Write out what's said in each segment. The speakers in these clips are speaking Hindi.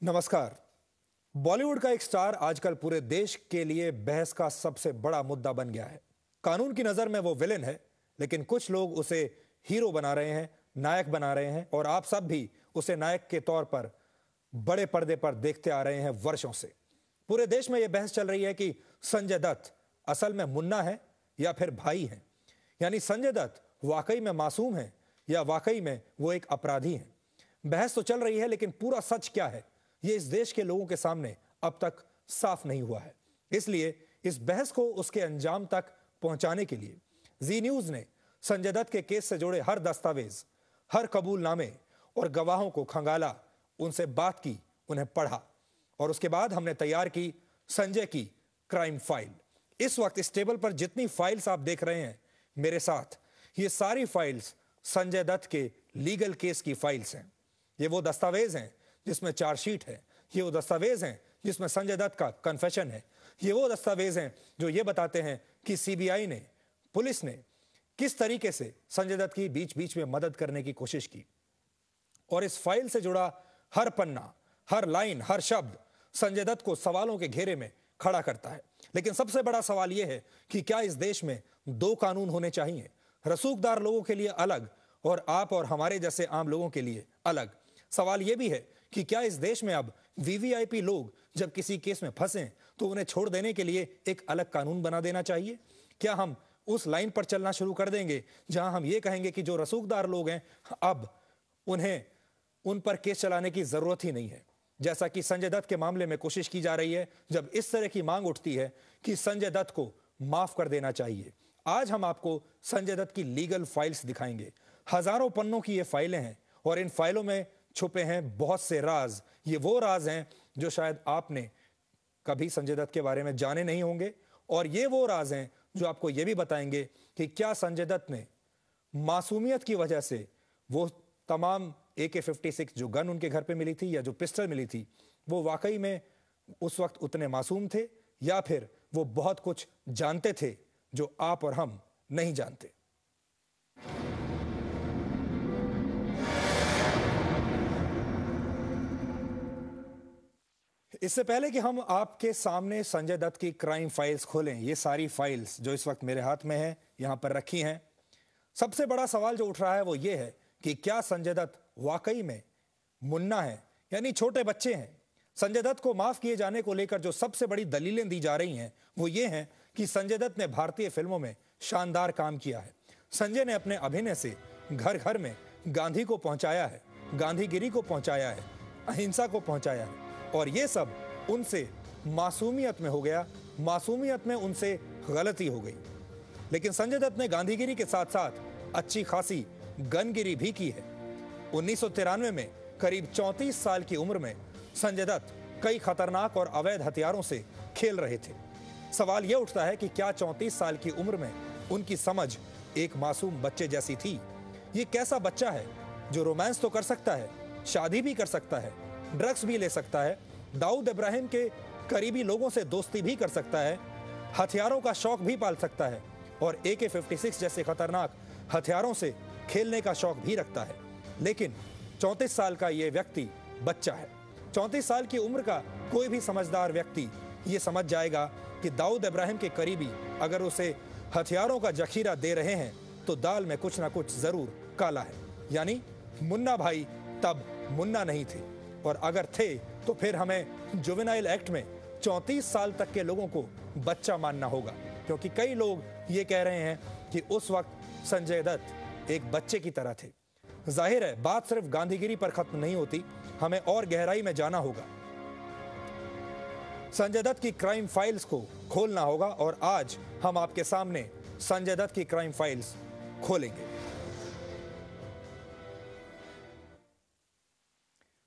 नमस्कार। बॉलीवुड का एक स्टार आजकल पूरे देश के लिए बहस का सबसे बड़ा मुद्दा बन गया है। कानून की नजर में वो विलेन है, लेकिन कुछ लोग उसे हीरो बना रहे हैं, नायक बना रहे हैं, और आप सब भी उसे नायक के तौर पर बड़े पर्दे पर देखते आ रहे हैं वर्षों से। पूरे देश में यह बहस चल रही है कि संजय दत्त असल में मुन्ना है या फिर भाई है। यानी संजय दत्त वाकई में मासूम है या वाकई में वो एक अपराधी है। बहस तो चल रही है, लेकिन पूरा सच क्या है ये इस देश के लोगों के सामने अब तक साफ नहीं हुआ है। इसलिए इस बहस को उसके अंजाम तक पहुंचाने के लिए जी न्यूज ने संजय दत्त के केस से जुड़े हर दस्तावेज, हर कबूलनामे और गवाहों को खंगाला, उनसे बात की, उन्हें पढ़ा, और उसके बाद हमने तैयार की संजय की क्राइम फाइल। इस वक्त इस टेबल पर जितनी फाइल्स आप देख रहे हैं मेरे साथ, ये सारी फाइल्स संजय दत्त के लीगल केस की फाइल्स हैं। ये वो दस्तावेज हैं जिसमें चार्जशीट है, ये वो दस्तावेज हैं जिसमें संजय दत्त का कन्फेशन है, ये वो दस्तावेज हैं जो ये बताते हैं कि सीबीआई ने, पुलिस ने किस तरीके से संजय दत्त की बीच बीच में मदद करने की कोशिश की। और इस फाइल से जुड़ा हर पन्ना, हर लाइन, हर शब्द संजय दत्त को सवालों के घेरे में खड़ा करता है। लेकिन सबसे बड़ा सवाल यह है कि क्या इस देश में दो कानून होने चाहिए, रसूखदार लोगों के लिए अलग और आप और हमारे जैसे आम लोगों के लिए अलग। सवाल यह भी है कि क्या इस देश में अब वीवीआईपी लोग जब किसी केस में फंसे तो उन्हें छोड़ देने के लिए एक अलग कानून बना देना चाहिए? क्या हम उस लाइन पर चलना शुरू कर देंगे जहां हम ये कहेंगे कि जो रसूखदार लोग हैं अब उन्हें उन पर केस चलाने की जरूरत ही नहीं है, जैसा कि संजय दत्त के मामले में कोशिश की जा रही है, जब इस तरह की मांग उठती है कि संजय दत्त को माफ कर देना चाहिए। आज हम आपको संजय दत्त की लीगल फाइल्स दिखाएंगे। हजारों पन्नों की ये फाइलें हैं और इन फाइलों में छुपे हैं बहुत से राज। ये वो राज हैं जो शायद आपने कभी संजय दत्त के बारे में जाने नहीं होंगे, और ये वो राज हैं जो आपको ये भी बताएंगे कि क्या संजय दत्त ने मासूमियत की वजह से वो तमाम AK-56 जो गन उनके घर पे मिली थी या जो पिस्टल मिली थी, वो वाकई में उस वक्त उतने मासूम थे या फिर वो बहुत कुछ जानते थे जो आप और हम नहीं जानते। इससे पहले कि हम आपके सामने संजय दत्त की क्राइम फाइल्स खोलें, ये सारी फाइल्स जो इस वक्त मेरे हाथ में हैं, यहां पर रखी हैं, सबसे बड़ा सवाल जो उठ रहा है वो ये है कि क्या संजय दत्त वाकई में मुन्ना है, यानी छोटे बच्चे हैं। संजय दत्त को माफ किए जाने को लेकर जो सबसे बड़ी दलीलें दी जा रही हैं वो ये हैं कि संजय दत्त ने भारतीय फिल्मों में शानदार काम किया है। संजय ने अपने अभिनय से घर घर में गांधी को पहुंचाया है, गांधीगिरी को पहुंचाया है, अहिंसा को पहुंचाया है, और ये सब उनसे मासूमियत में हो गया, मासूमियत में उनसे गलती हो गई। लेकिन संजय दत्त ने गांधीगिरी के साथ साथ अच्छी खासी गनगिरी भी की है। 1993 में करीब 34 साल की उम्र में संजय दत्त कई खतरनाक और अवैध हथियारों से खेल रहे थे। सवाल यह उठता है कि क्या 34 साल की उम्र में उनकी समझ एक मासूम बच्चे जैसी थी? ये कैसा बच्चा है जो रोमांस तो कर सकता है, शादी भी कर सकता है, ड्रग्स भी ले सकता है, दाऊद इब्राहिम के करीबी लोगों से दोस्ती भी कर सकता है, हथियारों का शौक भी पाल सकता है, और AK-56 जैसे खतरनाक हथियारों से खेलने का शौक भी रखता है। लेकिन 34 साल का यह व्यक्ति बच्चा है। 34 साल की उम्र का कोई भी समझदार व्यक्ति ये समझ जाएगा कि दाऊद इब्राहिम के करीबी अगर उसे हथियारों का जखीरा दे रहे हैं तो दाल में कुछ ना कुछ जरूर काला है। यानी मुन्ना भाई तब मुन्ना नहीं थे, और अगर थे तो फिर हमें जुवेनाइल एक्ट में 34 साल तक के लोगों को बच्चा मानना होगा, क्योंकि कई लोग ये कह रहे हैं कि उस वक्त संजय दत्त एक बच्चे की तरह थे। जाहिर है बात सिर्फ गांधीगिरी पर खत्म नहीं होती, हमें और गहराई में जाना होगा, संजय दत्त की क्राइम फाइल्स को खोलना होगा, और आज हम आपके सामने संजय दत्त की क्राइम फाइल्स खोलेंगे।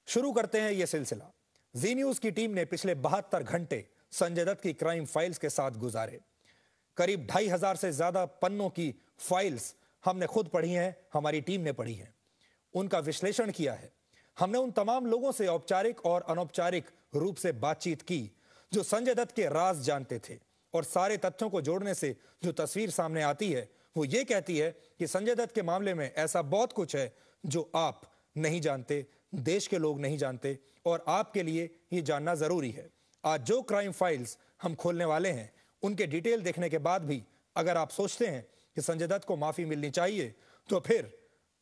शुरू करते हैं यह सिलसिला। जी न्यूज की टीम ने पिछले 72 घंटे संजय दत्त की क्राइम फाइल्स के साथ गुजारे। करीब 2500 से ज्यादा पन्नों की फाइल्स हमने खुद पढ़ी हैं, हमारी टीम ने पढ़ी हैं, उनका विश्लेषण किया है। हमने उन तमाम लोगों से औपचारिक और अनौपचारिक रूप से बातचीत की जो संजय दत्त के राज जानते थे, और सारे तथ्यों को जोड़ने से जो तस्वीर सामने आती है वो ये कहती है कि संजय दत्त के मामले में ऐसा बहुत कुछ है जो आप नहीं जानते, देश के लोग नहीं जानते और आपके लिए ये जानना जरूरी है। आज जो क्राइम फाइल्स हम खोलने वाले हैं, उनके डिटेल देखने के बाद भी अगर आप सोचते हैं कि संजय दत्त को माफी मिलनी चाहिए, तो फिर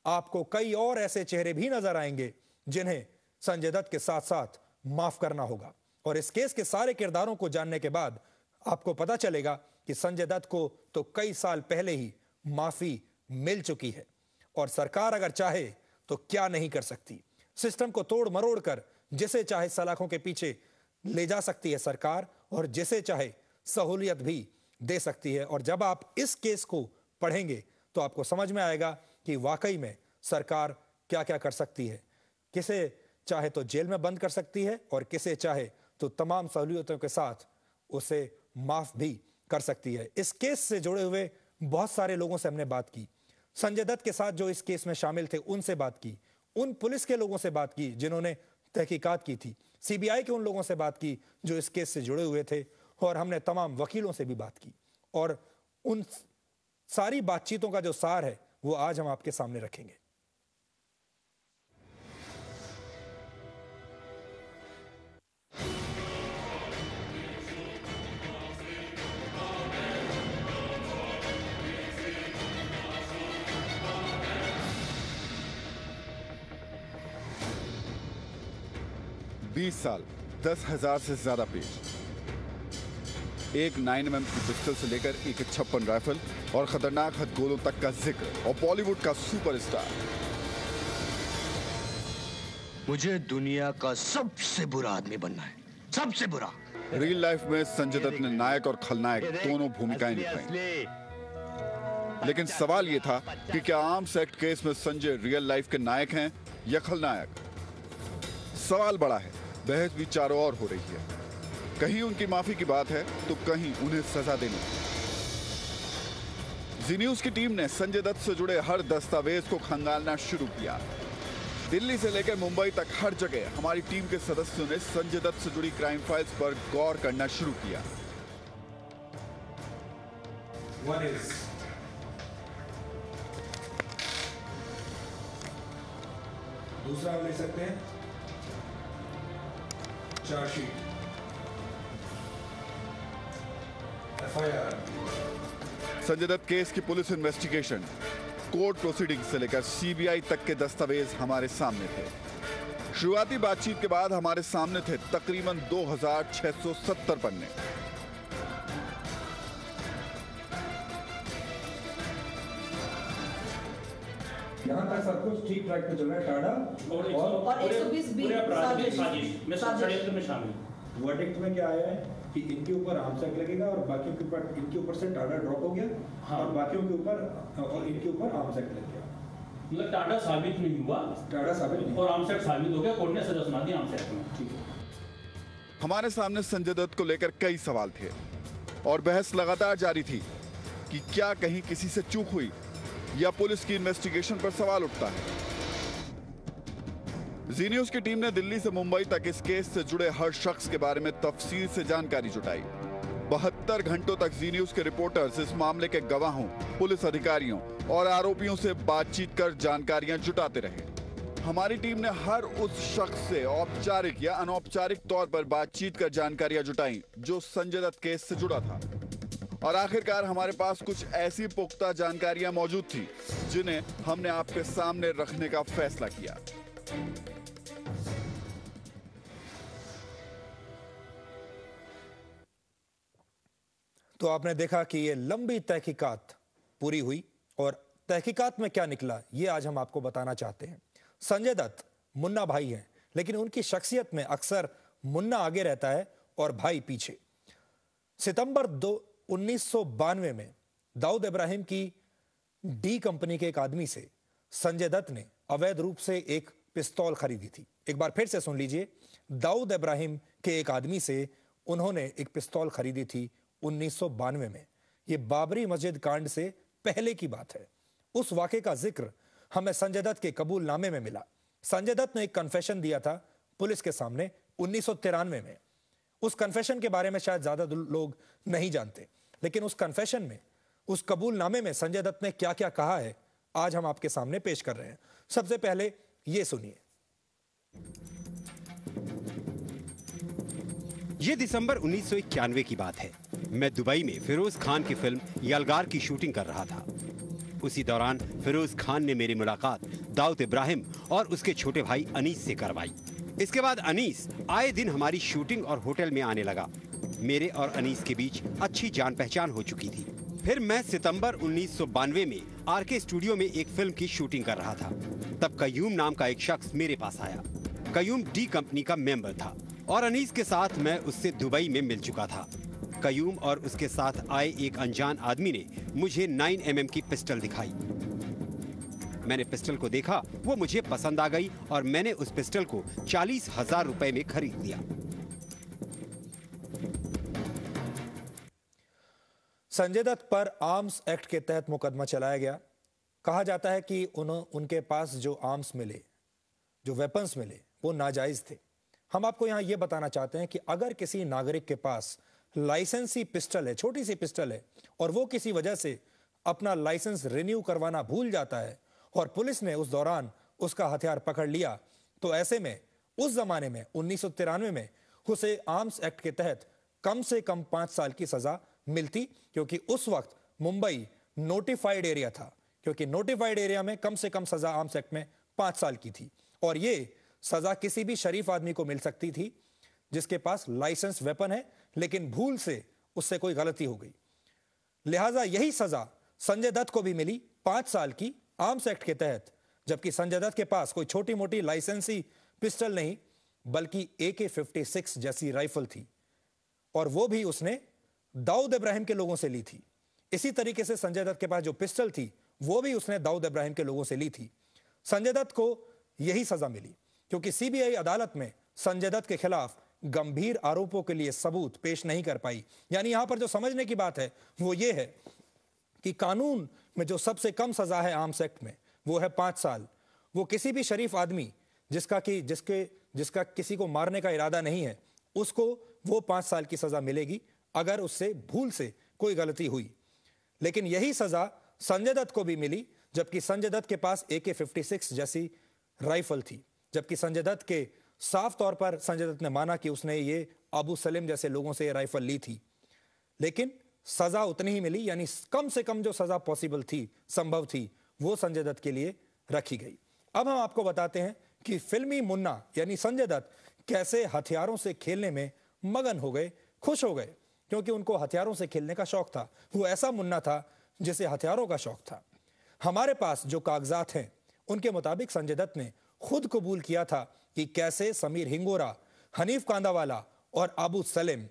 आपको कई और ऐसे चेहरे भी नजर आएंगे जिन्हें संजय दत्त के साथ साथ माफ करना होगा। और इस केस के सारे किरदारों को जानने के बाद आपको पता चलेगा कि संजय दत्त को तो कई साल पहले ही माफी मिल चुकी है और सरकार अगर चाहे तो क्या नहीं कर सकती। सिस्टम को तोड़ मरोड़ कर जिसे चाहे सलाखों के पीछे ले जा सकती है सरकार और जिसे चाहे सहूलियत भी दे सकती है। और जब आप इस केस को पढ़ेंगे तो आपको समझ में आएगा कि वाकई में सरकार क्या क्या कर सकती है। किसे चाहे तो जेल में बंद कर सकती है और किसे चाहे तो तमाम सहूलियतों के साथ उसे माफ भी कर सकती है। इस केस से जुड़े हुए बहुत सारे लोगों से हमने बात की। संजय दत्त के साथ जो इस केस में शामिल थे उनसे बात की, उन पुलिस के लोगों से बात की जिन्होंने तहकीकात की थी, सीबीआई के उन लोगों से बात की जो इस केस से जुड़े हुए थे, और हमने तमाम वकीलों से भी बात की। और उन सारी बातचीतों का जो सार है वो आज हम आपके सामने रखेंगे। बीस साल, 10,000 से ज्यादा पेज, एक 9mm की पिस्टल से लेकर एक 56 राइफल और खतरनाक हथगोलों तक का जिक्र, और बॉलीवुड का सुपरस्टार। मुझे दुनिया का सबसे बुरा आदमी बनना है, सबसे बुरा। रियल लाइफ में संजय दत्त ने नायक और खलनायक दोनों भूमिकाएं निभाई, लेकिन सवाल यह था कि क्या आर्म्स एक्ट केस में संजय रियल लाइफ के नायक हैं या खलनायक। सवाल बड़ा है, बहस भी चारों ओर हो रही है। कहीं उनकी माफी की बात है तो कहीं उन्हें सजा देनी। जी न्यूज की टीम ने संजय दत्त से जुड़े हर दस्तावेज को खंगालना शुरू किया। दिल्ली से लेकर मुंबई तक हर जगह हमारी टीम के सदस्यों ने संजय दत्त से जुड़ी क्राइम फाइल्स पर गौर करना शुरू किया। दूसरा हम ले सकते हैं chargesheet, FIR. Sanjay Dutt case की पुलिस इन्वेस्टिगेशन, कोर्ट प्रोसीडिंग से लेकर सीबीआई तक के दस्तावेज हमारे सामने थे। शुरुआती बातचीत के बाद हमारे सामने थे तकरीबन 2670 पन्ने। यहाँ तक सब कुछ ठीक ठाक पे चल रहा है। टाडा और 120 साजिश में षड्यंत्र में शामिल। वर्डिक्ट में क्या आया है कि इनके ऊपर आर्म्स एक्ट लगेगा और बाकियों के ऊपर, इनके ऊपर से टाडा ड्रॉप हो गया। हाँ। और बाकियों के ऊपर और इनके ऊपर आर्म्स एक्ट लग गया। मतलब टाडा साबित नहीं हुआ, टाडा साबित नहीं और आर्म्स एक्ट साबित हो गया। कोर्ट ने सजा सुना दी आर्म्स एक्ट में। ठीक है। हमारे सामने संजय दत्त को लेकर कई सवाल थे और बहस लगातार जारी थी कि क्या कहीं किसी से चूक हुई या पुलिस की इन्वेस्टिगेशन पर सवाल उठता है। जी न्यूज की टीम ने दिल्ली से मुंबई तक इस केस से जुड़े हर शख्स के बारे में तफसील से जानकारी जुटाई। 72 घंटों तक जी न्यूज के रिपोर्टर्स इस मामले के गवाहों, पुलिस अधिकारियों और आरोपियों से बातचीत कर जानकारियां जुटाते रहे। हमारी टीम ने हर उस शख्स से औपचारिक या अनौपचारिक तौर पर बातचीत कर जानकारियां जुटाई जो संजय दत्त केस से जुड़ा था, और आखिरकार हमारे पास कुछ ऐसी पुख्ता जानकारियां मौजूद थी जिन्हें हमने आपके सामने रखने का फैसला किया। तो आपने देखा कि ये लंबी तहकीकात पूरी हुई और तहकीकात में क्या निकला ये आज हम आपको बताना चाहते हैं। संजय दत्त मुन्ना भाई हैं, लेकिन उनकी शख्सियत में अक्सर मुन्ना आगे रहता है और भाई पीछे। सितंबर 1992 में दाऊद इब्राहिम की डी कंपनी के एक आदमी से संजय दत्त ने अवैध रूप से एक पिस्तौल खरीदी थी। एक बार फिर से सुन लीजिए, दाऊद इब्राहिम के एक आदमी से उन्होंने एक पिस्तौल खरीदी थी 1992 में। यह बाबरी मस्जिद कांड से पहले की बात है। उस वाक़े का जिक्र हमें संजय दत्त के कबूलनामे में मिला। संजय दत्त ने एक कन्फेशन दिया था पुलिस के सामने 1993 में। उस कन्फेशन के बारे में शायद ज्यादा लोग नहीं जानते, लेकिन उस कन्फेशन में, उस कबूलनामे में संजय दत्त ने क्या क्या कहा है आज हम आपके सामने पेश कर रहे हैं। सबसे पहले ये सुनिए। ये दिसंबर 1991 की बात है। मैं दुबई में फिरोज खान की फिल्म यलगार की शूटिंग कर रहा था। उसी दौरान फिरोज खान ने मेरी मुलाकात दाऊद इब्राहिम और उसके छोटे भाई अनीस से करवाई। इसके बाद अनीस आए दिन हमारी शूटिंग और होटल में आने लगा। मेरे और अनीस के बीच अच्छी जान पहचान हो चुकी थी। फिर मैं सितंबर 1992 में आरके स्टूडियो में एक फिल्म की शूटिंग कर रहा था। तब कयूम नाम का एक शख्स मेरे पास आया। कयूम डी कंपनी का मेंबर था और अनीस के साथ मैं उससे दुबई में मिल चुका था। कयूम और उसके साथ आए एक अनजान आदमी ने मुझे 9mm की पिस्टल दिखाई। मैंने पिस्टल को देखा, वो मुझे पसंद आ गई और मैंने उस पिस्टल को 40,000 रुपए में खरीद लिया। संजय दत्त पर आर्म्स एक्ट के तहत मुकदमा चलाया गया। कहा जाता है कि उनके पास जो आर्म्स मिले, जो वेपन्स मिले, वो नाजायज थे। हम आपको यहां यह बताना चाहते हैं कि अगर किसी नागरिक के पास लाइसेंसी पिस्टल है, छोटी सी पिस्टल है, और वो किसी वजह से अपना लाइसेंस रिन्यू करवाना भूल जाता है और पुलिस ने उस दौरान उसका हथियार पकड़ लिया, तो ऐसे में उस जमाने में 1993 में उसे आर्म्स एक्ट के तहत कम से कम 5 साल की सजा मिलती, क्योंकि उस वक्त मुंबई नोटिफाइड एरिया था। क्योंकि नोटिफाइड एरिया में कम से कम सजा आर्म्स एक्ट में 5 साल की थी और ये सजा किसी भी शरीफ आदमी को मिल सकती थी जिसके पास लाइसेंस वेपन है, लेकिन भूल से उससे कोई गलती हो गई। लिहाजा यही सजा संजय दत्त को भी मिली 5 साल की आर्म्स एक्ट के तहत, जबकि संजय दत्त के पास कोई छोटी मोटी लाइसेंसी पिस्टल नहीं बल्कि AK-56 जैसी राइफल थी और वो भी उसने दाऊद इब्राहिम के लोगों से ली थी। इसी तरीके से संजय दत्त के पास जो पिस्टल थी वो भी उसने दाऊद इब्राहिम के लोगों से ली थी। संजय दत्त को यही सजा मिली क्योंकि सीबीआई अदालत में संजय दत्त के खिलाफ गंभीर आरोपों के लिए सबूत पेश नहीं कर पाई। यानी यहां पर जो समझने की बात है वो ये है कि कानून में जो सबसे कम सजा है आर्म्स एक्ट में वो है 5 साल। वो किसी भी शरीफ आदमी जिसका किसी को मारने का इरादा नहीं है उसको वो 5 साल की सजा मिलेगी अगर उससे भूल से कोई गलती हुई। लेकिन यही सजा संजय दत्त को भी मिली, जबकि संजय दत्त के पास AK-56 जैसी राइफल थी। जबकि संजय दत्त के साफ तौर पर संजय दत्त ने माना कि उसने ये अबू सलीम जैसे लोगों से ये राइफल ली थी, लेकिन सजा उतनी ही मिली। यानी कम से कम जो सजा पॉसिबल थी, संभव थी, वो संजय दत्त के लिए रखी गई। अब हम आपको बताते हैं कि फिल्मी मुन्ना यानी संजय दत्त कैसे हथियारों से खेलने में मगन हो गए, खुश हो गए, क्योंकि उनको हथियारों से खेलने का शौक था। वो ऐसा मुन्ना था जिसे हथियारों का शौक था। हमारे पास जो कागजात हैं उनके मुताबिक संजय दत्त ने खुद कबूल किया था कि कैसे समीर हिंगोरा, हनीफ कांदावाला और अबू सलीम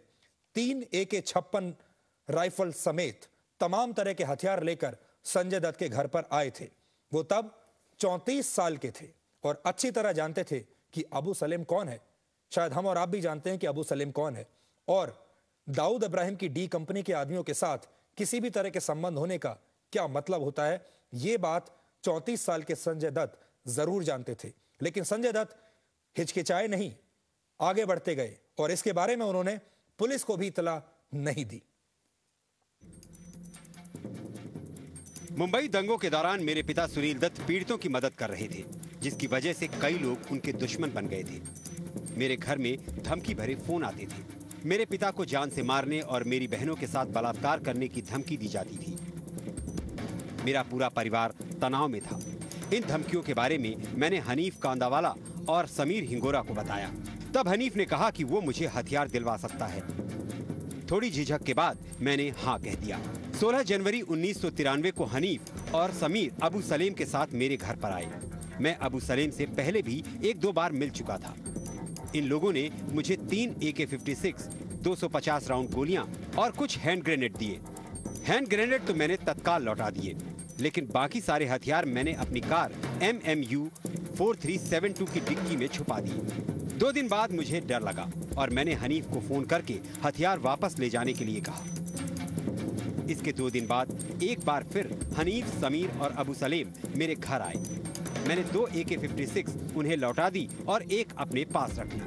3 AK-56 राइफल समेत तमाम तरह के हथियार लेकर संजय दत्त के घर पर आए थे। वो तब 34 साल के थे और अच्छी तरह जानते थे कि अबू सलीम कौन है। शायद हम और आप भी जानते हैं कि अबू सलीम कौन है और दाऊद इब्राहिम की डी कंपनी के आदमियों के साथ किसी भी तरह के संबंध होने का क्या मतलब होता है। ये बात 34 साल के संजय दत्त जरूर जानते थे, लेकिन संजय दत्त हिचकिचाए नहीं, आगे बढ़ते गए और इसके बारे में उन्होंने पुलिस को भी इतला नहीं दी। मुंबई दंगों के दौरान मेरे पिता सुनील दत्त पीड़ितों की मदद कर रहे थे, जिसकी वजह से कई लोग उनके दुश्मन बन गए थे। मेरे घर में धमकी भरे फोन आते थे। मेरे पिता को जान से मारने और मेरी बहनों के साथ बलात्कार करने की धमकी दी जाती थी। मेरा पूरा परिवार तनाव में था। इन धमकियों के बारे में मैंने हनीफ कांदावाला और समीर हिंगोरा को बताया। तब हनीफ ने कहा कि वो मुझे हथियार दिलवा सकता है। थोड़ी झिझक के बाद मैंने हाँ कह दिया। 16 जनवरी 1993 को हनीफ और समीर अबू सलीम के साथ मेरे घर पर आए। मैं अबू सलीम से पहले भी 1-2 बार मिल चुका था। इन लोगों ने मुझे 3 AK-56, 250 राउंड गोलियां और कुछ हैंड ग्रेनेड दिए। हैंड ग्रेनेड तो मैंने तत्काल लौटा दिए, लेकिन बाकी सारे हथियार मैंने अपनी कार MMU 4372 की डिक्की में छुपा दिए। 2 दिन बाद मुझे डर लगा और मैंने हनीफ को फोन करके हथियार वापस ले जाने के लिए कहा। इसके 2 दिन बाद एक बार फिर हनीफ, समीर और अबू सलीम मेरे घर आए। मैंने 2 AK-56 उन्हें लौटा दी और एक अपने पास रख ली।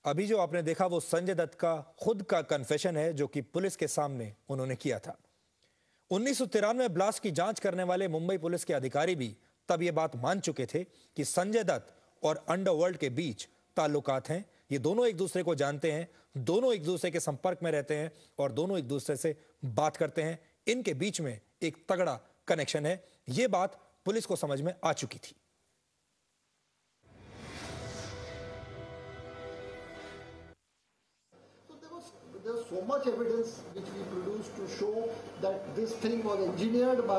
अभी जो आपने देखा वो संजय दत्त का खुद का कन्फेशन है जो कि पुलिस के सामने उन्होंने किया था। 1993 ब्लास्ट की जांच करने वाले मुंबई पुलिस के अधिकारी भी तब ये बात मान चुके थे कि संजय दत्त और अंडरवर्ल्ड के बीच ताल्लुकात हैं। ये दोनों एक दूसरे को जानते हैं, दोनों एक दूसरे के संपर्क में रहते हैं और दोनों एक दूसरे से बात करते हैं। इनके बीच में एक तगड़ा कनेक्शन है। ये बात पुलिस को समझ में आ चुकी थी। There's so much evidence which we produced to show that this thing was engineered by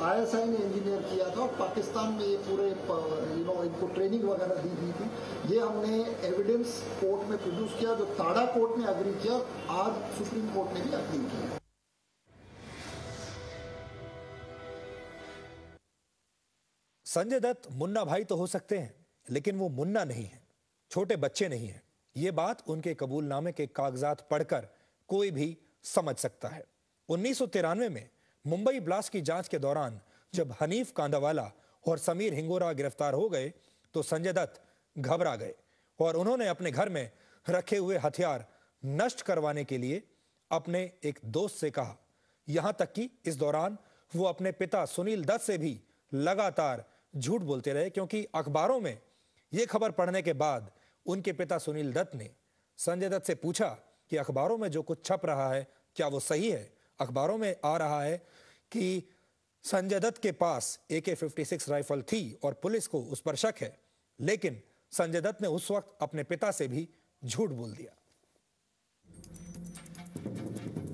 ISI ने इंजीनियर किया था और पाकिस्तान में ये पूरे इनको ट्रेनिंग वगैरह दी गई थी। ये हमने एविडेंस कोर्ट में प्रोड्यूस किया, जो ताड़ा कोर्ट ने अग्री किया, आज सुप्रीम कोर्ट ने भी अग्री किया। संजय दत्त मुन्ना भाई तो हो सकते हैं, लेकिन वो मुन्ना नहीं है, छोटे बच्चे नहीं है। ये बात उनके कबूलनामे के कागजात पढ़कर कोई भी समझ सकता है। 1993 में मुंबई ब्लास्ट की जांच के दौरान जब हनीफ कांदावाला और समीर हिंगोरा गिरफ्तार हो गए तो संजय दत्त घबरा गए और उन्होंने अपने घर में रखे हुए हथियार नष्ट करवाने के लिए अपने एक दोस्त से कहा। यहां तक कि इस दौरान वो अपने पिता सुनील दत्त से भी लगातार झूठ बोलते रहे, क्योंकि अखबारों में यह खबर पढ़ने के बाद उनके पिता सुनील दत्त ने संजय दत्त से पूछा कि अखबारों में जो कुछ छप रहा है क्या वो सही है। अखबारों में आ रहा है कि संजय दत्त के पास AK-56 राइफल थी और पुलिस को उस पर शक है, लेकिन संजय दत्त ने उस वक्त अपने पिता से भी झूठ बोल दिया।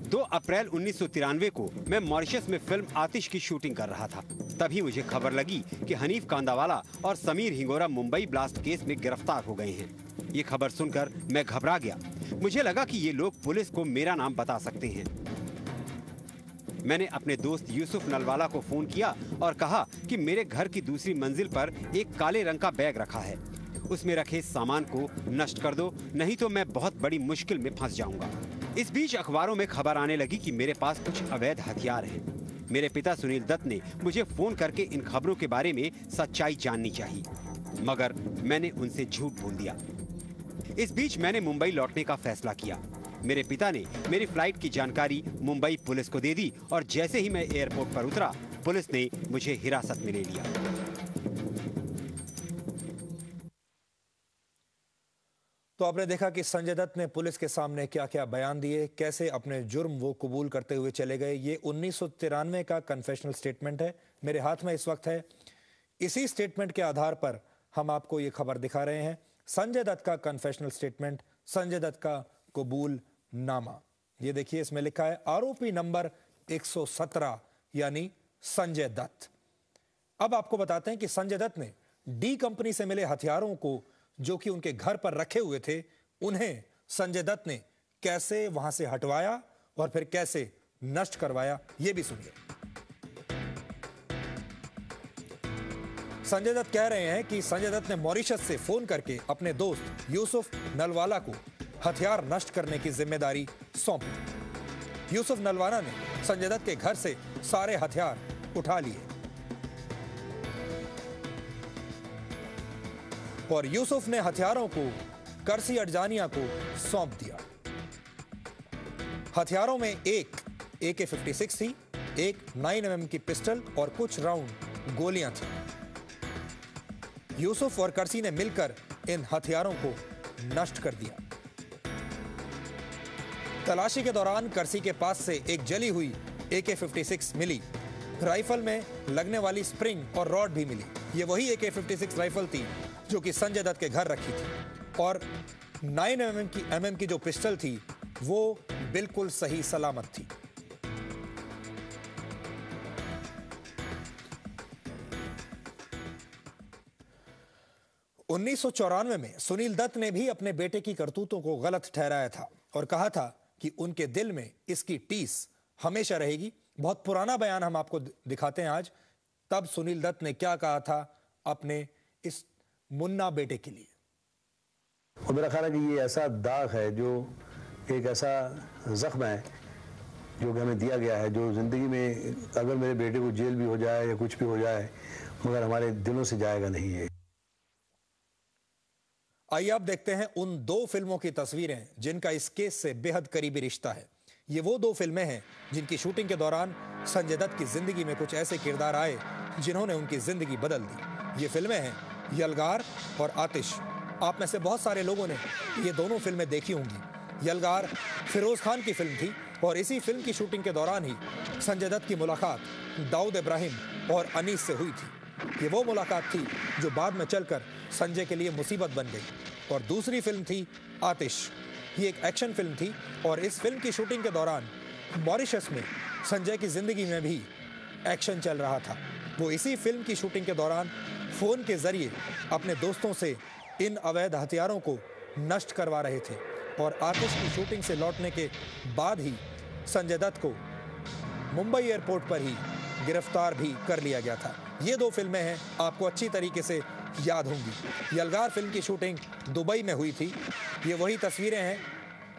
2 अप्रैल 1993 को मैं मॉरिशस में फिल्म आतिश की शूटिंग कर रहा था। तभी मुझे खबर लगी कि हनीफ कांदावाला और समीर हिंगोरा मुंबई ब्लास्ट केस में गिरफ्तार हो गए हैं। ये खबर सुनकर मैं घबरा गया। मुझे लगा कि ये लोग पुलिस को मेरा नाम बता सकते हैं। मैंने अपने दोस्त यूसुफ नलवाला को फोन किया और कहा कि मेरे घर की दूसरी मंजिल पर एक काले रंग का बैग रखा है, उसमें रखे सामान को नष्ट कर दो, नहीं तो मैं बहुत बड़ी मुश्किल में फंस जाऊंगा। इस बीच अखबारों में खबर आने लगी कि मेरे पास कुछ अवैध हथियार हैं। मेरे पिता सुनील दत्त ने मुझे फोन करके इन खबरों के बारे में सच्चाई जाननी चाहिए, मगर मैंने उनसे झूठ बोल दिया। इस बीच मैंने मुंबई लौटने का फैसला किया। मेरे पिता ने मेरी फ्लाइट की जानकारी मुंबई पुलिस को दे दी और जैसे ही मैं एयरपोर्ट पर उतरा, पुलिस ने मुझे हिरासत में ले लिया। तो आपने देखा कि संजय दत्त ने पुलिस के सामने क्या क्या बयान दिए, कैसे अपने जुर्म वो कबूल करते हुए चले गए। ये 1993 का कन्फेशनल स्टेटमेंट है, मेरे हाथ में इस वक्त है। इसी स्टेटमेंट के आधार पर हम आपको ये खबर दिखा रहे हैं। संजय दत्त का कन्फेशनल स्टेटमेंट, संजय दत्त का कबूल नामा। ये देखिए, इसमें लिखा है आरोपी नंबर 117 यानी संजय दत्त। अब आपको बताते हैं कि संजय दत्त ने डी कंपनी से मिले हथियारों को, जो कि उनके घर पर रखे हुए थे, उन्हें संजय दत्त ने कैसे वहां से हटवाया और फिर कैसे नष्ट करवाया, यह भी सुनिए। संजय दत्त कह रहे हैं कि संजय दत्त ने मॉरिशस से फोन करके अपने दोस्त यूसुफ नलवाला को हथियार नष्ट करने की जिम्मेदारी सौंपी। यूसुफ नलवाला ने संजय दत्त के घर से सारे हथियार उठा लिए और यूसुफ ने हथियारों को करसी अडजानिया को सौंप दिया। हथियारों में एक AK-56 थी, एक 9mm की पिस्टल और कुछ राउंड गोलियां थी। यूसुफ और करसी ने मिलकर इन हथियारों को नष्ट कर दिया। तलाशी के दौरान करसी के पास से एक जली हुई AK-56 मिली। राइफल में लगने वाली स्प्रिंग और रॉड भी मिली। ये वही AK-56 राइफल थी जो कि संजय दत्त के घर रखी थी और 9mm की जो पिस्टल थी वो बिल्कुल सही सलामत थी। उन्नीस 1994 में सुनील दत्त ने भी अपने बेटे की करतूतों को गलत ठहराया था और कहा था कि उनके दिल में इसकी टीस हमेशा रहेगी। बहुत पुराना बयान हम आपको दिखाते हैं आज। तब सुनील दत्त ने क्या कहा था अपने इस मुन्ना बेटे के लिए। और मेरा ख्याल है कि ये ऐसा दाग है, जो एक ऐसा जख्म है जो कि हमें दिया गया है, जो जिंदगी में अगर मेरे बेटे को जेल भी हो जाए या कुछ भी हो जाए, मगर हमारे दिलों से जाएगा नहीं है। आइए आप देखते हैं उन 2 फिल्मों की तस्वीरें जिनका इस केस से बेहद करीबी रिश्ता है। ये वो 2 फिल्में हैं जिनकी शूटिंग के दौरान संजय दत्त की जिंदगी में कुछ ऐसे किरदार आए जिन्होंने उनकी जिंदगी बदल दी। ये फिल्में हैं यलगार और आतिश। आप में से बहुत सारे लोगों ने ये दोनों फिल्में देखी होंगी। यलगार फिरोज खान की फिल्म थी और इसी फिल्म की शूटिंग के दौरान ही संजय दत्त की मुलाकात दाऊद इब्राहिम और अनीस से हुई थी। ये वो मुलाकात थी जो बाद में चलकर संजय के लिए मुसीबत बन गई। और दूसरी फिल्म थी आतिश। ये एक एक्शन फिल्म थी और इस फिल्म की शूटिंग के दौरान मॉरिशस में संजय की जिंदगी में भी एक्शन चल रहा था। वो इसी फिल्म की शूटिंग के दौरान फोन के जरिए अपने दोस्तों से इन अवैध हथियारों को नष्ट करवा रहे थे। और आतिश की शूटिंग से लौटने के बाद ही संजय दत्त को मुंबई एयरपोर्ट पर ही गिरफ्तार भी कर लिया गया था। ये दो फिल्में हैं, आपको अच्छी तरीके से याद होंगी। यलगार फिल्म की शूटिंग दुबई में हुई थी। ये वही तस्वीरें हैं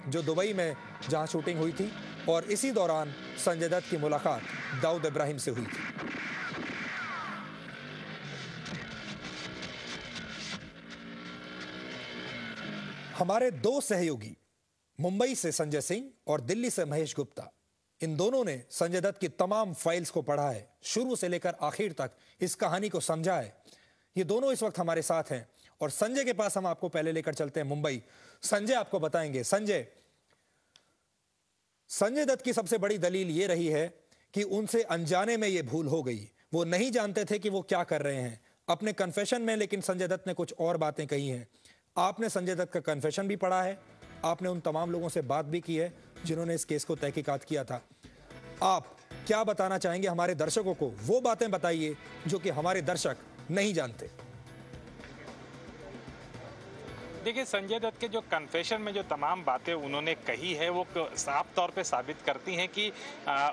जो दुबई में जहां शूटिंग हुई थी और इसी दौरान संजय दत्त की मुलाकात दाऊद इब्राहिम से हुई थी। हमारे दो सहयोगी मुंबई से संजय सिंह और दिल्ली से महेश गुप्ता, इन दोनों ने संजय दत्त की तमाम फाइल्स को पढ़ा है, शुरू से लेकर आखिर तक इस कहानी को समझा है। ये दोनों इस वक्त हमारे साथ हैं और संजय के पास हम आपको पहले लेकर चलते हैं मुंबई। संजय आपको बताएंगे। संजय दत्त की सबसे बड़ी दलील ये रही है कि उनसे अनजाने में ये भूल हो गई। वो नहीं जानते थे कि वो क्या कर रहे हैं। अपने कन्फेशन में लेकिन संजय दत्त ने कुछ और बातें कही हैं। आपने संजय दत्त का कन्फेशन भी पढ़ा है, आपने उन तमाम लोगों से बात भी की है जिन्होंने इस केस को तहकीकात किया था। आप क्या बताना चाहेंगे हमारे दर्शकों को? वो बातें बताइए जो कि हमारे दर्शक नहीं जानते। देखिए, संजय दत्त के जो कन्फेशन में जो तमाम बातें उन्होंने कही है वो साफ तौर पे साबित करती हैं कि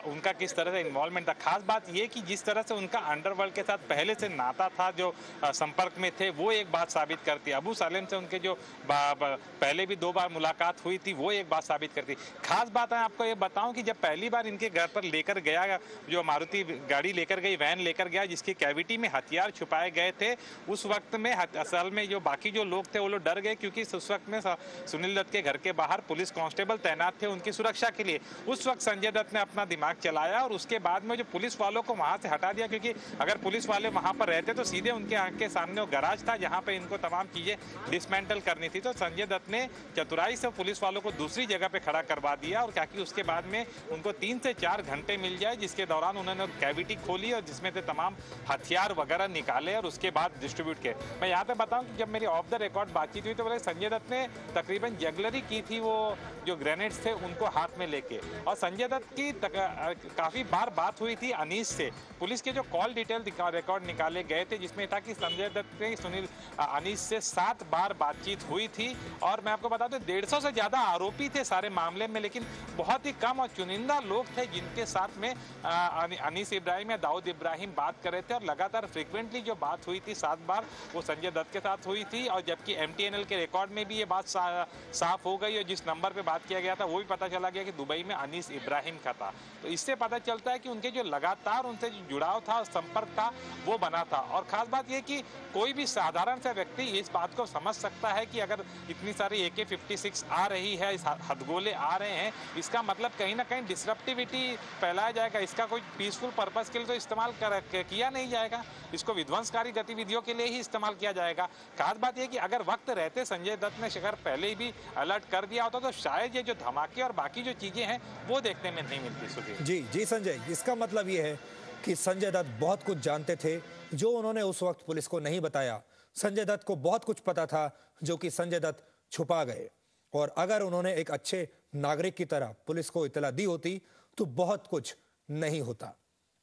उनका किस तरह से इन्वॉल्वमेंट था। खास बात ये कि जिस तरह से उनका अंडरवर्ल्ड के साथ पहले से नाता था, जो संपर्क में थे, वो एक बात साबित करती है। अबू सालेम से उनके जो पहले भी 2 बार मुलाकात हुई थी, वो एक बात साबित करती। खास बात है, आपको ये बताऊं कि जब पहली बार इनके घर पर लेकर गया, जो मारुति गाड़ी लेकर गई, वैन लेकर गया जिसकी कैविटी में हथियार छुपाए गए थे, उस वक्त में असल में जो बाकी जो लोग थे वो लोग डर गए, क्योंकि उस वक्त में सुनील दत्त के घर के बाहर पुलिस कांस्टेबल तैनात थे उनकी सुरक्षा के लिए। उस वक्त संजय दत्त ने अपना दिमाग चलाया और उसके बाद में जो पुलिस वालों को वहां से हटा दिया, क्योंकि अगर पुलिस वाले वहां पर रहते तो सीधे उनके आंख के सामने वो गैराज था जहां पे इनको तमाम चीजें डिसमेंटल करनी थी। तो संजय दत्त ने चतुराई से पुलिस वालों को दूसरी जगह पे खड़ा करवा दिया और ताकि उसके बाद में उनको 3 से 4 घंटे मिल जाए, जिसके दौरान उन्होंने कैविटी खोली और जिसमें से तमाम हथियार वगैरह निकाले और उसके बाद डिस्ट्रीब्यूट किए। मैं यहाँ पे बताऊं कि जब मेरी ऑफ द रिकॉर्ड बातचीत हुई तो बोले संजय दत्त ने तकरीबन जगलरी की थी, वो जो ग्रेनेड्स थे उनको हाथ में लेके। और संजय दत्त की काफी बार बात हुई थी अनीस से। पुलिस के जो कॉल डिटेल रिकॉर्ड निकाले गए थे जिसमें था कि संजय दत्त ने अनीस से 7 बार बातचीत हुई थी। और मैं आपको बता दूं 150 से ज्यादा आरोपी थे सारे मामले में, लेकिन बहुत ही कम और चुनिंदा लोग थे जिनके साथ में अनीस इब्राहिम या दाऊद इब्राहिम बात कर रहे थे। और लगातार फ्रिक्वेंटली जो बात हुई थी 7 बार वो संजय दत्त के साथ हुई थी। और जबकि MTNL के रिकॉर्ड में भी ये बात साफ हो गई और जिस नंबर पे बात किया गया था वो भी पता चला गया कि दुबई में अनीस इब्राहिम का था। तो इससे पता चलता है कि उनके जो लगातार उनसे जो जुड़ाव था और संपर्क था वो बना था। और खास बात यह कि कोई भी साधारण सा व्यक्ति इस बात को समझ सकता है कि अगर इतनी सारी AK-56 आ रही है, हथगोले आ रहे हैं, इसका मतलब कहीं ना कहीं डिसरप्टिविटी फैलाया जाएगा। इसका कोई पीसफुल पर्पस के लिए तो इस्तेमाल किया नहीं जाएगा, इसको विध्वंसकारी गतिविधियों के लिए ही इस्तेमाल किया जाएगा। खास बात यह कि अगर वक्त रहते संजय दत्त ने अगर पहले ही भी अलर्ट कर दिया होता तो शायद ये जो धमाके और बाकी जो चीजें हैं वो देखने में नहीं मिलती। सुधीर जी संजय, इसका मतलब ये है कि संजय दत्त बहुत कुछ जानते थे जो उन्होंने उस वक्त पुलिस को नहीं बताया। संजय दत्त को बहुत कुछ पता था जो कि संजय दत्त छुपा गए। और अगर उन्होंने एक अच्छे नागरिक की तरह पुलिस को इत्तला दी होती तो बहुत कुछ नहीं होता।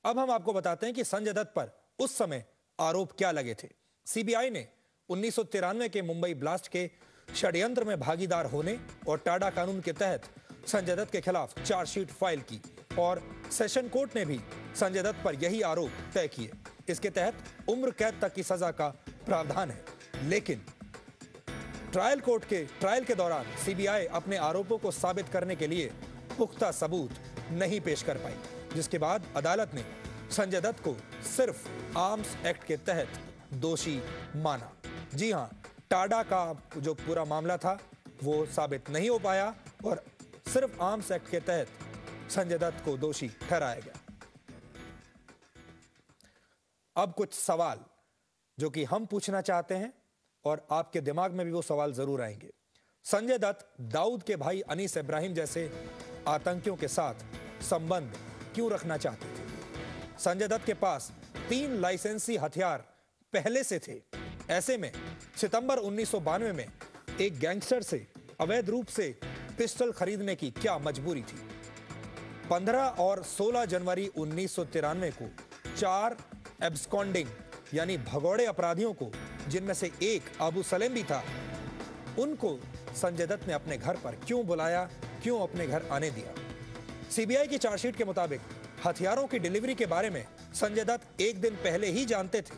अब हम आपको बताते हैं कि संजय दत्त पर उस समय आरोप क्या लगे थे। CBI ने 1993 के मुंबई ब्लास्ट के षड्यंत्र में भागीदार होने और टाडा कानून के तहत संजय दत्त के खिलाफ चार्जशीट फाइल की और सेशन कोर्ट ने भी संजय दत्त पर यही आरोप तय किए। इसके तहत उम्र कैद तक की सजा का प्रावधान है। लेकिन ट्रायल के दौरान CBI अपने आरोपों को साबित करने के लिए पुख्ता सबूत नहीं पेश कर पाई, जिसके बाद अदालत ने संजय दत्त को सिर्फ आर्म्स एक्ट के तहत दोषी माना। जी हां, टाडा का जो पूरा मामला था वो साबित नहीं हो पाया और सिर्फ आर्म्स एक्ट के तहत संजय दत्त को दोषी ठहराया गया। अब कुछ सवाल जो कि हम पूछना चाहते हैं और आपके दिमाग में भी वो सवाल जरूर आएंगे। संजय दत्त दाऊद के भाई अनीस इब्राहिम जैसे आतंकियों के साथ संबंध क्यों रखना चाहते थे? संजय दत्त के पास 3 लाइसेंसी हथियार पहले से थे। ऐसे में सितंबर 1992 में एक गैंगस्टर से अवैध रूप से पिस्टल खरीदने की क्या मजबूरी थी? 15 और 16 जनवरी 1993 को 4 एब्सकॉन्डिंग यानी भगौड़े अपराधियों को, जिनमें से एक अबू सलेम भी था, उनको संजय दत्त ने अपने घर पर क्यों बुलाया, क्यों अपने घर आने दिया? सीबीआई की चार्जशीट के मुताबिक हथियारों की डिलीवरी के बारे में संजय दत्त एक दिन पहले ही जानते थे।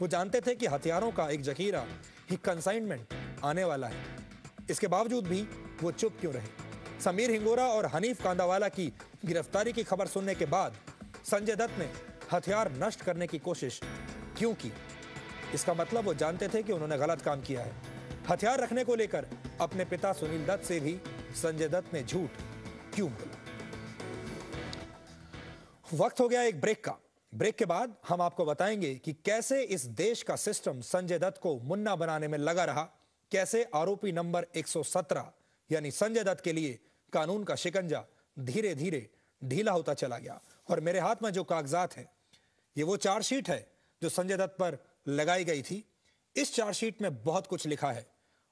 वो जानते थे कि हथियारों का एक जखीरा ही कंसाइनमेंट आने वाला है। इसके बावजूद भी वो चुप क्यों रहे? समीर हिंगोरा और हनीफ कांदावाला की गिरफ्तारी की खबर सुनने के बाद संजय दत्त ने हथियार नष्ट करने की कोशिश क्यों की? इसका मतलब वो जानते थे कि उन्होंने गलत काम किया है। हथियार रखने को लेकर अपने पिता सुनील दत्त से भी संजय दत्त ने झूठ क्यों बोला? वक्त हो गया एक ब्रेक का। ब्रेक के बाद हम आपको बताएंगे कि कैसे इस देश का सिस्टम संजय दत्त को मुन्ना बनाने में लगा रहा, कैसे आरोपी नंबर 117 यानी संजय दत्त के लिए कानून का शिकंजा धीरे धीरे ढीला होता चला गया। और मेरे हाथ में जो कागजात है, ये वो चार्जशीट है जो संजय दत्त पर लगाई गई थी। इस चार्जशीट में बहुत कुछ लिखा है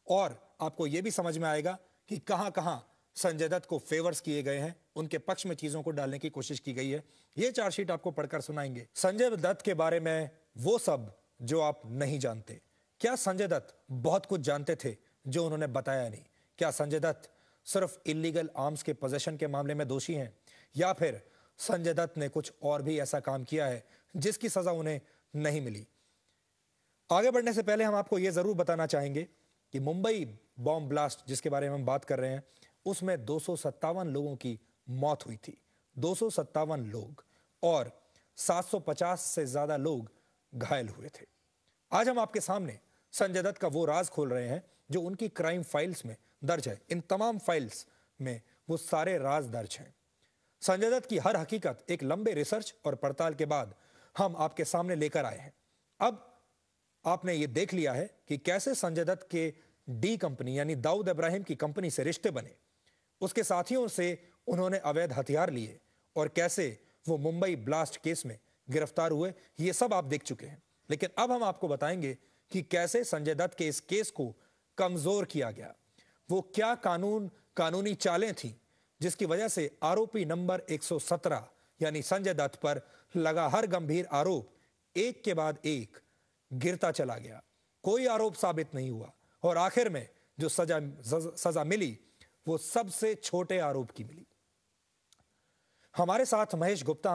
और आपको यह भी समझ में आएगा कि कहां कहां संजय दत्त को फेवर्स किए गए हैं, उनके पक्ष में चीजों को डालने की कोशिश की गई है। यह चार्जशीट आपको पढ़कर सुनाएंगे संजय दत्त के बारे में वो सब जो आप नहीं जानते। क्या संजय दत्त बहुत कुछ जानते थे जो उन्होंने बताया नहीं? क्या संजय दत्त सिर्फ इलीगल आर्म्स के पोजेशन के मामले में दोषी हैं, या फिर संजय दत्त ने कुछ और भी ऐसा काम किया है जिसकी सजा उन्हें नहीं मिली? आगे बढ़ने से पहले हम आपको यह जरूर बताना चाहेंगे कि मुंबई बॉम्ब ब्लास्ट जिसके बारे में हम बात कर रहे हैं, उसमें 257 लोगों की मौत हुई थी। 257 लोग और 750 से ज्यादा लोग घायल हुए थे। आज हम आपके सामने संजय दत्त का वो राज खोल रहे हैं जो उनकी क्राइम फाइल्स में दर्ज है। इन तमाम फाइल्स में वो सारे राज दर्ज हैं। संजय दत्त की हर हकीकत एक लंबे रिसर्च और पड़ताल के बाद हम आपके सामने लेकर आए हैं। अब आपने ये देख लिया है कि कैसे संजय दत्त के डी कंपनी यानी दाऊद इब्राहिम की कंपनी से रिश्ते बने, उसके साथियों से उन्होंने अवैध हथियार लिए और कैसे वो मुंबई ब्लास्ट केस में गिरफ्तार हुए। ये सब आप देख चुके हैं, लेकिन अब हम आपको बताएंगे कि कैसे संजय दत्त के इस केस को कमजोर किया गया। वो क्या कानूनी चालें थी जिसकी वजह से आरोपी नंबर 117 यानी संजय दत्त पर लगा हर गंभीर आरोप एक के बाद एक गिरता चला गया। कोई आरोप साबित नहीं हुआ और आखिर में जो सजा मिली वो सबसे छोटे आरोप की मिली। हमारे साथ महेश गुप्ता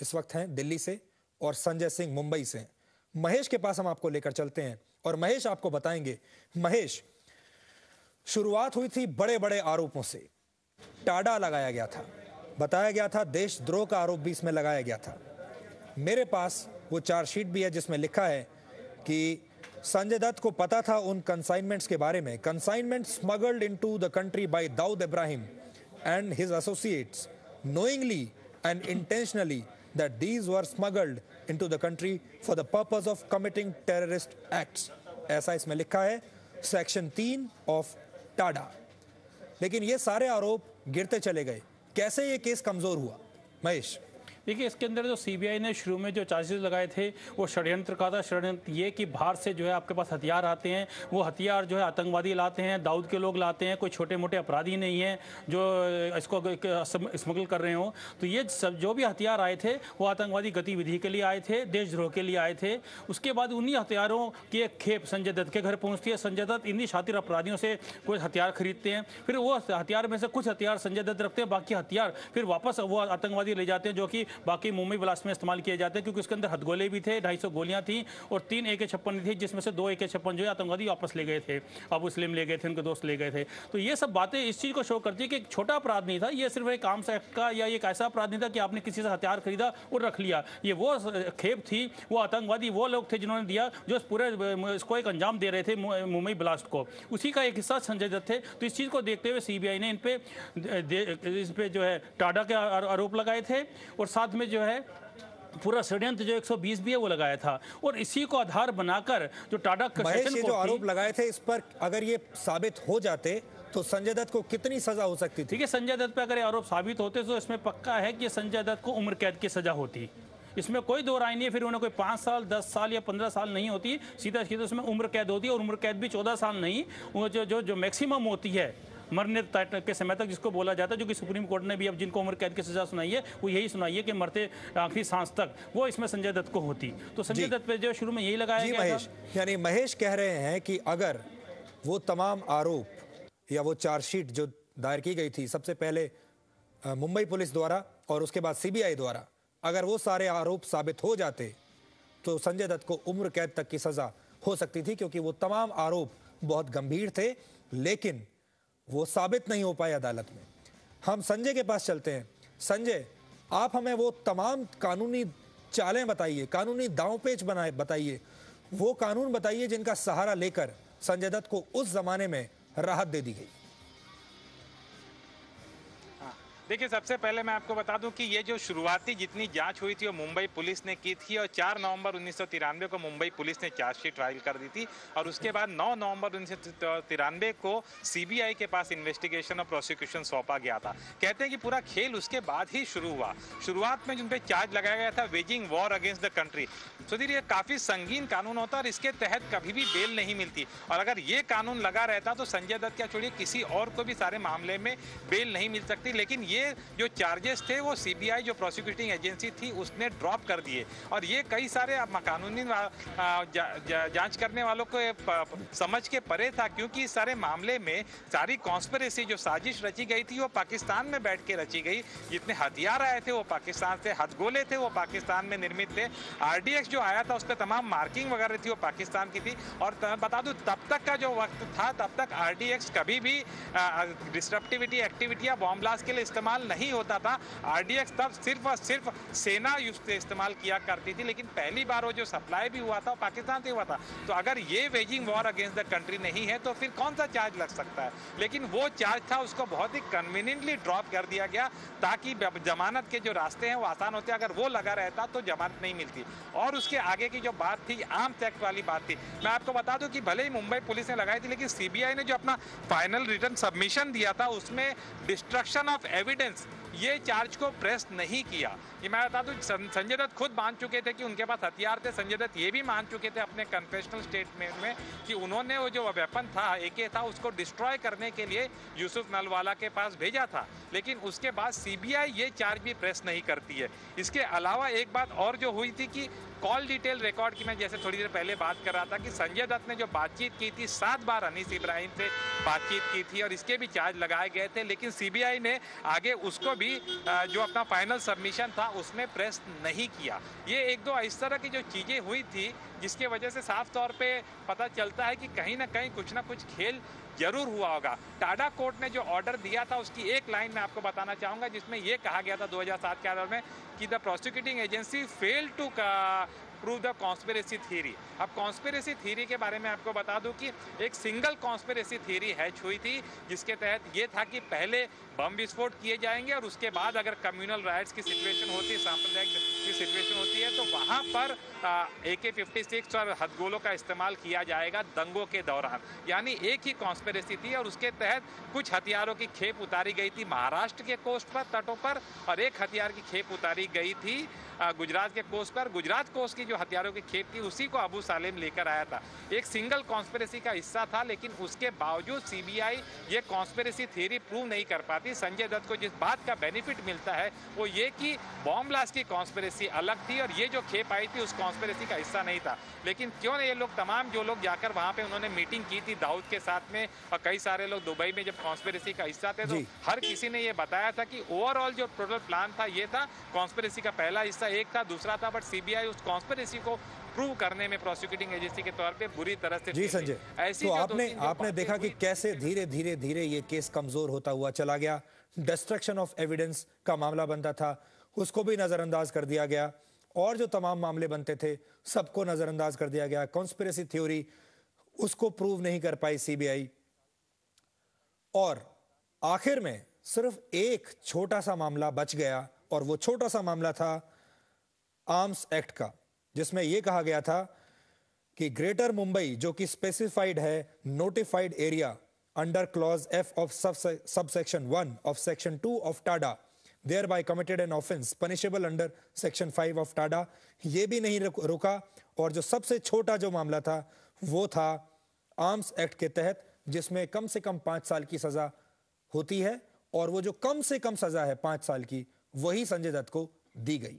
इस वक्त हैं दिल्ली से और संजय सिंह मुंबई से। महेश के पास हम आपको लेकर चलते हैं और महेश आपको बताएंगे। महेश, शुरुआत हुई थी बड़े बड़े आरोपों से। टाडा लगाया गया था, बताया गया था देशद्रोह का आरोप भी इसमें लगाया गया था। मेरे पास वो चार्जशीट भी है जिसमें लिखा है कि संजय दत्त को पता था उन कंसाइनमेंट्स के बारे में। Consignment smuggled into the country by Dawood Ibrahim and his associates knowingly and intentionally that these were smuggled into the country for the purpose of committing terrorist acts. ऐसा इसमें लिखा है सेक्शन 3 ऑफ टाडा। लेकिन ये सारे आरोप गिरते चले गए। कैसे ये केस कमजोर हुआ महेश? देखिए, इसके अंदर जो सीबीआई ने शुरू में जो चार्जेस लगाए थे वो षड्यंत्र का था। षड्यंत्र ये कि बाहर से जो है आपके पास हथियार आते हैं, वो हथियार जो है आतंकवादी लाते हैं, दाऊद के लोग लाते हैं, कोई छोटे मोटे अपराधी नहीं है जो इसको स्मगल कर रहे हो। तो ये सब जो भी हथियार आए थे वो आतंकवादी गतिविधि के लिए आए थे, देशद्रोह के लिए आए थे। उसके बाद उन्हीं हथियारों की एक खेप संजय दत्त के घर पहुँचती है। संजय दत्त इन्हीं शातिर अपराधियों से कुछ हथियार खरीदते हैं, फिर वो हथियार में से कुछ हथियार संजय दत्त रखते हैं, बाकी हथियार फिर वापस वो आतंकवादी ले जाते हैं, जो कि बाकी मुंबई ब्लास्ट में इस्तेमाल किए जाते हैं। क्योंकि उसके अंदर हथगोले भी थे, 250 गोलियां थी और 3 AK-56 थी, जिसमें से 2 AK-56 जो है आतंकवादी वापस ले गए थे। अबू सलीम ले गए थे, उनके दोस्त ले गए थे। तो ये सब बातें इस चीज़ को शो करती है कि एक छोटा अपराध नहीं था, ये सिर्फ एक आर्म्स एक्ट का या एक ऐसा अपराध नहीं था कि आपने किसी से हथियार खरीदा और रख लिया। ये वो खेप थी, वो आतंकवादी वो लोग थे जिन्होंने दिया, जो पूरे इसको एक अंजाम दे रहे थे मुंबई ब्लास्ट को। उसी का एक हिस्सा संजय दत्त थे। तो इस चीज़ को देखते हुए सीबीआई ने इस पे जो है टाडा के आरोप लगाए थे और साथ में जो है पूरा षड्यंत्र जो 120 भी है वो लगाया था, और इसी को आधार बनाकर जो टाटा महेश, ये जो आरोप लगाए थे इस पर अगर ये साबित हो जाते तो संजय दत्त को कितनी सजा हो सकती थी? ठीक है, संजय दत्त पे अगर आरोप साबित होते तो इसमें पक्का है कि संजय दत्त को उम्र कैद की सजा होती, इसमें कोई दो राय नहीं है। फिर उन्हें कोई 5 साल 10 साल या 15 साल नहीं होती, सीधा सीधा उसमें उम्र कैद होती है, और उम्र कैद भी 14 साल नहीं, वो जो मैक्सिमम होती है मरने के समय तक जिसको बोला जाता है, जो कि सुप्रीम कोर्ट ने भी अब जिनको उम्र कैद की सजा सुनाई है वो यही सुनाई है कि मरते आखिरी सांस तक, वो इसमें संजय दत्त को होती। तो संजय दत्त पे जो शुरू में यही लगाया गया महेश, यानी महेश कह रहे हैं कि अगर वो तमाम आरोप या वो चार्जशीट जो दायर की गई थी सबसे पहले मुंबई पुलिस द्वारा और उसके बाद सीबीआई द्वारा, अगर वो सारे आरोप साबित हो जाते तो संजय दत्त को उम्र कैद तक की सजा हो सकती थी, क्योंकि वो तमाम आरोप बहुत गंभीर थे, लेकिन वो साबित नहीं हो पाए अदालत में। हम संजय के पास चलते हैं। संजय, आप हमें वो तमाम कानूनी चालें बताइए, कानूनी दांवपेच बताइए, वो कानून बताइए जिनका सहारा लेकर संजय दत्त को उस जमाने में राहत दे दी गई। देखिए, सबसे पहले मैं आपको बता दूं कि ये जो शुरुआती जितनी जांच हुई थी वो मुंबई पुलिस ने की थी, और 4 नवंबर 1993 को मुंबई पुलिस ने चार्जशीट फाइल कर दी थी, और उसके बाद 9 नवंबर 1993 को सीबीआई के पास इन्वेस्टिगेशन और प्रोसिक्यूशन सौंपा गया था। कहते हैं कि पूरा खेल उसके बाद ही शुरू हुआ। शुरुआत में जिन पे चार्ज लगाया गया था waging war against the country, Sudhir ये काफी संगीन कानून होता है और इसके तहत कभी भी बेल नहीं मिलती, और अगर ये कानून लगा रहता तो संजय दत्त क्या छोड़िए किसी और को भी सारे मामले में बेल नहीं मिल सकती। लेकिन ये जो चार्जेस थे वो सीबीआई जो प्रोसिक्यूटिंग एजेंसी थी उसने ड्रॉप कर दिए, और ये कई सारे कानूनी जांच करने वालों को समझ के परे था, क्योंकि इस सारे मामले में सारी कॉन्स्पिरेसी जो साजिश रची गई थी वो पाकिस्तान में बैठ के रची गई। जितने हथियार आए थे वो पाकिस्तान से, हथगोले थे वो पाकिस्तान में निर्मित थे, आरडीएक्स जो आया था उस पर तमाम मार्किंग वगैरह थी वो पाकिस्तान की थी। और बता दूं तब तक का जो वक्त था तब तक आरडीएक्स कभी भी डिस्ट्रप्टिविटी एक्टिविटी या बॉम्ब ब्लास्ट के लिए इस्तेमाल नहीं होता था। आरडीएक्स तब सिर्फ और सिर्फ सेना इस्तेमाल किया करती थी, लेकिन पहली बार वो जो सप्लाई भी हुआ था वो पाकिस्तान से हुआ था। तो अगर ये waging war against the country नहीं है तो फिर कौन सा चार्ज लग सकता है? लेकिन वो चार्ज था उसको बहुत ही कन्वीनियंटली ड्रॉप कर दिया गया ताकि जमानत के जो रास्ते हैं वो आसान होते। अगर वो लगा रहता तो जमानत नहीं मिलती। और उसके आगे की जो बात थी आर्म्स एक्ट वाली बात थी। मैं आपको बता दूं कि भले ही मुंबई पुलिस ने लगाई थी, लेकिन सीबीआई ने जो अपना फाइनल रिटर्न सबमिशन दिया था उसमें डिस्ट्रक्शन ऑफ एविडेंस ये चार्ज को प्रेस नहीं किया। ये मैं बता दूं संजय दत्त खुद मान चुके थे कि उनके पास हथियार थे। संजय दत्त ये भी मान चुके थे अपने कन्फेशनल स्टेटमेंट में कि उन्होंने वो जो वेपन था एके था उसको डिस्ट्रॉय करने के लिए यूसुफ नलवाला के पास भेजा था। लेकिन उसके बाद सीबीआई ये चार्ज भी प्रेस नहीं करती है। इसके अलावा एक बात और जो हुई थी कि कॉल डिटेल रिकॉर्ड की मैं जैसे थोड़ी देर पहले बात कर रहा था कि संजय दत्त ने जो बातचीत की थी 7 बार अनीस इब्राहिम से बातचीत की थी और इसके भी चार्ज लगाए गए थे, लेकिन सीबीआई ने आगे उसको भी जो अपना फाइनल सबमिशन था उसमें प्रेस नहीं किया। ये एक दो इस तरह की जो चीजें हुई थी जिसके वजह से साफ तौर पे पता चलता है कि कहीं ना कहीं कुछ ना कुछ खेल जरूर हुआ होगा। टाडा कोर्ट ने जो ऑर्डर दिया था उसकी एक लाइन मैं आपको बताना चाहूंगा जिसमें यह कहा गया था 2007 के आधार में कि the prosecuting agency failed to prove the conspiracy theory. अब कॉन्स्पिरेसी थ्योरी के बारे में आपको बता दूं कि एक सिंगल कॉन्स्पिरेसी थ्योरी हैच हुई थी जिसके तहत ये था कि पहले बम विस्फोट किए जाएंगे और उसके बाद अगर कम्युनल राइट्स की सिचुएशन होती है, सांप्रदायिक की सिचुएशन होती है तो वहाँ पर AK-56 और हथगोलों का इस्तेमाल किया जाएगा दंगों के दौरान। यानी एक ही कॉन्स्पिरेसी थी और उसके तहत कुछ हथियारों की खेप उतारी गई थी महाराष्ट्र के कोस्ट पर तटों पर और एक हथियार की खेप उतारी गई थी गुजरात के कोस्ट पर। गुजरात कोस्ट की जो हथियारों की खेप थी उसी को अबू सालेम लेकर आया था। एक सिंगल कॉन्स्पिरेसी का हिस्सा था, लेकिन उसके बावजूद सीबीआई ये कॉन्स्पिरेसी थ्योरी प्रूव नहीं कर पाती। संजय दत्त को जिस बात का बेनिफिट मिलता है वो ये कि बॉम्ब ब्लास्ट की कॉन्स्पिरेसी अलग थी और ये जो खेप आई थी उस कॉन्स्पिरेसी का हिस्सा नहीं था। लेकिन क्यों नहीं ये लोग तमाम जो लोग जाकर वहां पे उन्होंने मीटिंग की थी दाऊद के साथ में और कई सारे लोग दुबई में जब कॉन्स्पिरेसी का हिस्सा थे तो हर किसी ने ये बताया था कि ओवरऑल जो टोटल प्लान था ये था। कॉन्स्पिरेसी का पहला हिस्सा एक था, दूसरा था, बट सीबीआई उस कॉन्स्पिरेसी को प्रूव करने में प्रोसिक्यूटिंग एजेंसी के तौर पे बुरी तरह से जी संजय, तो आपने देखा कि कैसे धीरे धीरे ये केस कमजोर होता हुआ चला गया। डिस्ट्रक्शन ऑफ एविडेंस का मामला बनता था, उसको भी नजरअंदाज कर दिया गया और जो तमाम मामले बनते थे सबको नजरअंदाज कर दिया गया। कॉन्स्पिरेसी थ्योरी उसको प्रूव नहीं कर पाई सीबीआई और आखिर में सिर्फ एक छोटा सा मामला बच गया और वो छोटा सा मामला था आर्म्स एक्ट का, जिसमें यह कहा गया था कि ग्रेटर मुंबई, जो कि स्पेसिफाइड है notified area under clause F of subsection 1 of section 2 of Tada, thereby committed an offense punishable under section 5 of Tada. ये भी नहीं रुका और जो सबसे छोटा जो मामला था वो था आर्म्स एक्ट के तहत, जिसमें कम से कम 5 साल की सजा होती है, और वो जो कम से कम सजा है 5 साल की, वही संजय दत्त को दी गई।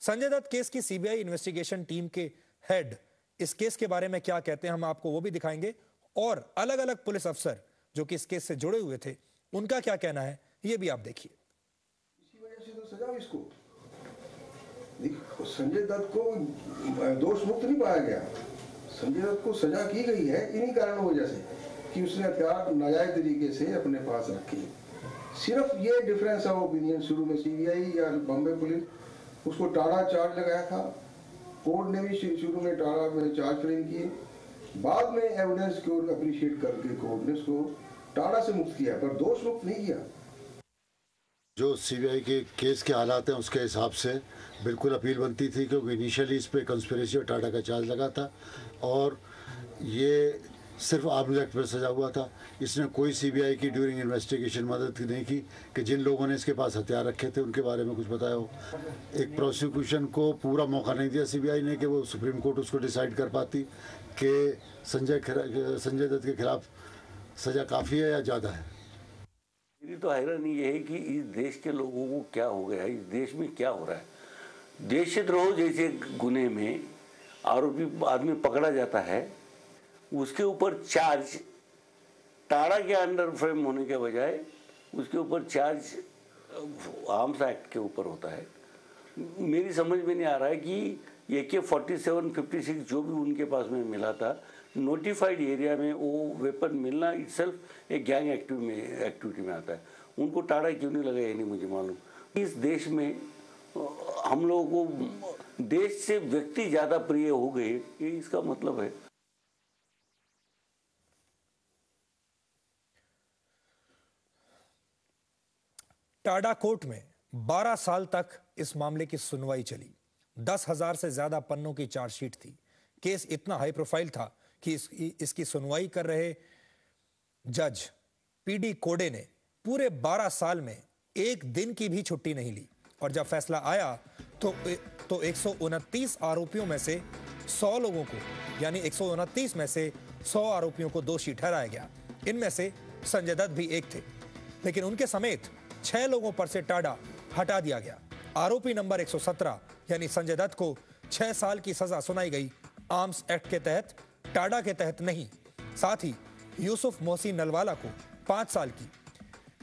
संजय दत्त केस की सीबीआई इन्वेस्टिगेशन टीम के हेड इस केस के बारे में क्या कहते हैं, हम आपको वो भी दिखाएंगे, और अलग अलग पुलिस अफसर जो कि इस केस से जुड़े हुए थे उनका क्या कहना है, ये भी आप देखिए। तो सजा इसको, संजय दत्त को दोष मुक्त नहीं पाया गया। संजय दत्त को सजा की गई है इन्हीं कारणों वजह से कि उसने हथियार नाजायज तरीके से अपने पास रखे। सिर्फ ये डिफरेंस ऑफ ओपिनियन, शुरू में सीबीआई या बॉम्बे पुलिस उसको टाड़ा चार्ज लगाया था, कोर्ट ने भी शुरू में टाड़ा में चार्ज फ्रेम किए, बाद में एविडेंस को अप्रिशिएट करके कोर्ट ने उसको टाड़ा से मुक्त किया, पर दोष मुक्त नहीं किया। जो सीबीआई के केस के हालात हैं उसके हिसाब से बिल्कुल अपील बनती थी, क्योंकि इनिशियली इस पे कंस्पिरेसी और टाटा का चार्ज लगा था और ये सिर्फ आर्म्स एक्ट पर सजा हुआ था। इसने कोई सीबीआई की ड्यूरिंग इन्वेस्टिगेशन मदद नहीं की कि जिन लोगों ने इसके पास हथियार रखे थे उनके बारे में कुछ बताया हो। एक प्रोसिक्यूशन को पूरा मौका नहीं दिया सीबीआई ने कि वो सुप्रीम कोर्ट उसको डिसाइड कर पाती कि संजय दत्त के खिलाफ सजा काफ़ी है या ज़्यादा है। मेरी तो हैरानी ये है कि इस देश के लोगों को क्या हो गया है, इस देश में क्या हो रहा है। देशद्रोह जैसे गुने में आरोपी आदमी पकड़ा जाता है, उसके ऊपर चार्ज टाड़ा के अंडर फ्रेम होने के बजाय उसके ऊपर चार्ज आर्म्स एक्ट के ऊपर होता है। मेरी समझ में नहीं आ रहा है कि AK-47, 56 जो भी उनके पास में मिला था, नोटिफाइड एरिया में वो वेपन मिलना इटसेल्फ एक गैंग एक्टिविटी में आता है। उनको टाड़ा क्यों नहीं लगा ये नहीं मुझे मालूम। इस देश में हम लोगों को देश से व्यक्ति ज़्यादा प्रिय हो गए, ये इसका मतलब है। टाडा कोर्ट में 12 साल तक इस मामले की सुनवाई चली। 10,000 से ज्यादा पन्नों की चार्जशीट थी। केस इतना हाई प्रोफाइल था कि इसकी सुनवाई कर रहे जज PD कोडे ने पूरे 12 साल में एक दिन की भी छुट्टी नहीं ली, और जब फैसला आया तो 129 आरोपियों में से 100 लोगों को, यानी 129 में से 100 आरोपियों को दोषी ठहराया गया। इनमें से संजय दत्त भी एक थे, लेकिन उनके समेत 6 लोगों पर से टाडा हटा दिया गया। आरोपी नंबर 117 यानी संजय दत्त को 6 साल की सजा सुनाई गई, आर्म्स एक्ट के तहत, टाडा के तहत नहीं। साथ ही यूसुफ मोहसिन नलवाला को 5 साल की,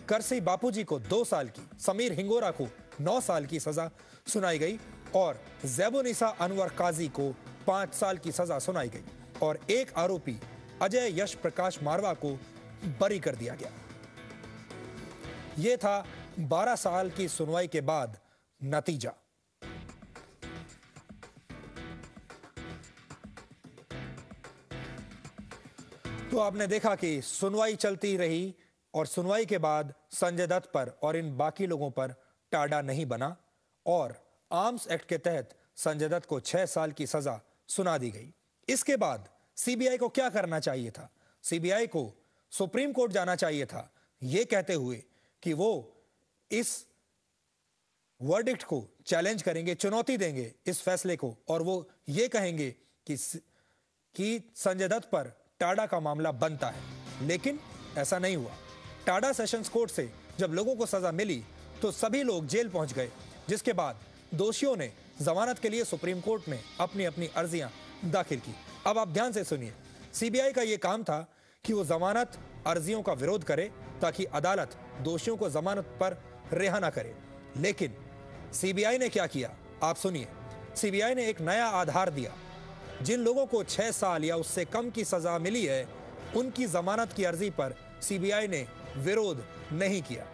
करसी बापूजी को 2 साल की, समीर हिंगोरा को 9 साल की सजा सुनाई गई और ज़ैबुनिसा अनवर काजी को 5 साल की सजा सुनाई गई, और एक आरोपी अजय यश प्रकाश मारवा को बरी कर दिया गया। यह था 12 साल की सुनवाई के बाद नतीजा। तो आपने देखा कि सुनवाई चलती रही और सुनवाई के बाद संजय दत्त पर और इन बाकी लोगों पर टाडा नहीं बना और आर्म्स एक्ट के तहत संजय दत्त को 6 साल की सजा सुना दी गई। इसके बाद सीबीआई को क्या करना चाहिए था? सीबीआई को सुप्रीम कोर्ट जाना चाहिए था, यह कहते हुए कि वो इस वर्डिक्ट को चैलेंज करेंगे, चुनौती देंगे इस फैसले को, और वो ये कहेंगे कि संजय दत्त पर टाडा का मामला बनता है। लेकिन ऐसा नहीं हुआ। टाडा सेशंस कोर्ट से जब लोगों को सजा मिली तो सभी लोग जेल पहुंच गए, जिसके बाद दोषियों ने जमानत के लिए सुप्रीम कोर्ट में अपनी अपनी अर्जियां दाखिल की। अब आप ध्यान से सुनिए, सीबीआई का यह काम था कि वो जमानत अर्जियों का विरोध करे ताकि अदालत दोषियों को जमानत पर रिहा न करे। लेकिन सीबीआई ने क्या किया, आप सुनिए। सीबीआई ने एक नया आधार दिया। जिन लोगों को 6 साल या उससे कम की सजा मिली है, उनकी जमानत की अर्जी पर सीबीआई ने विरोध नहीं किया।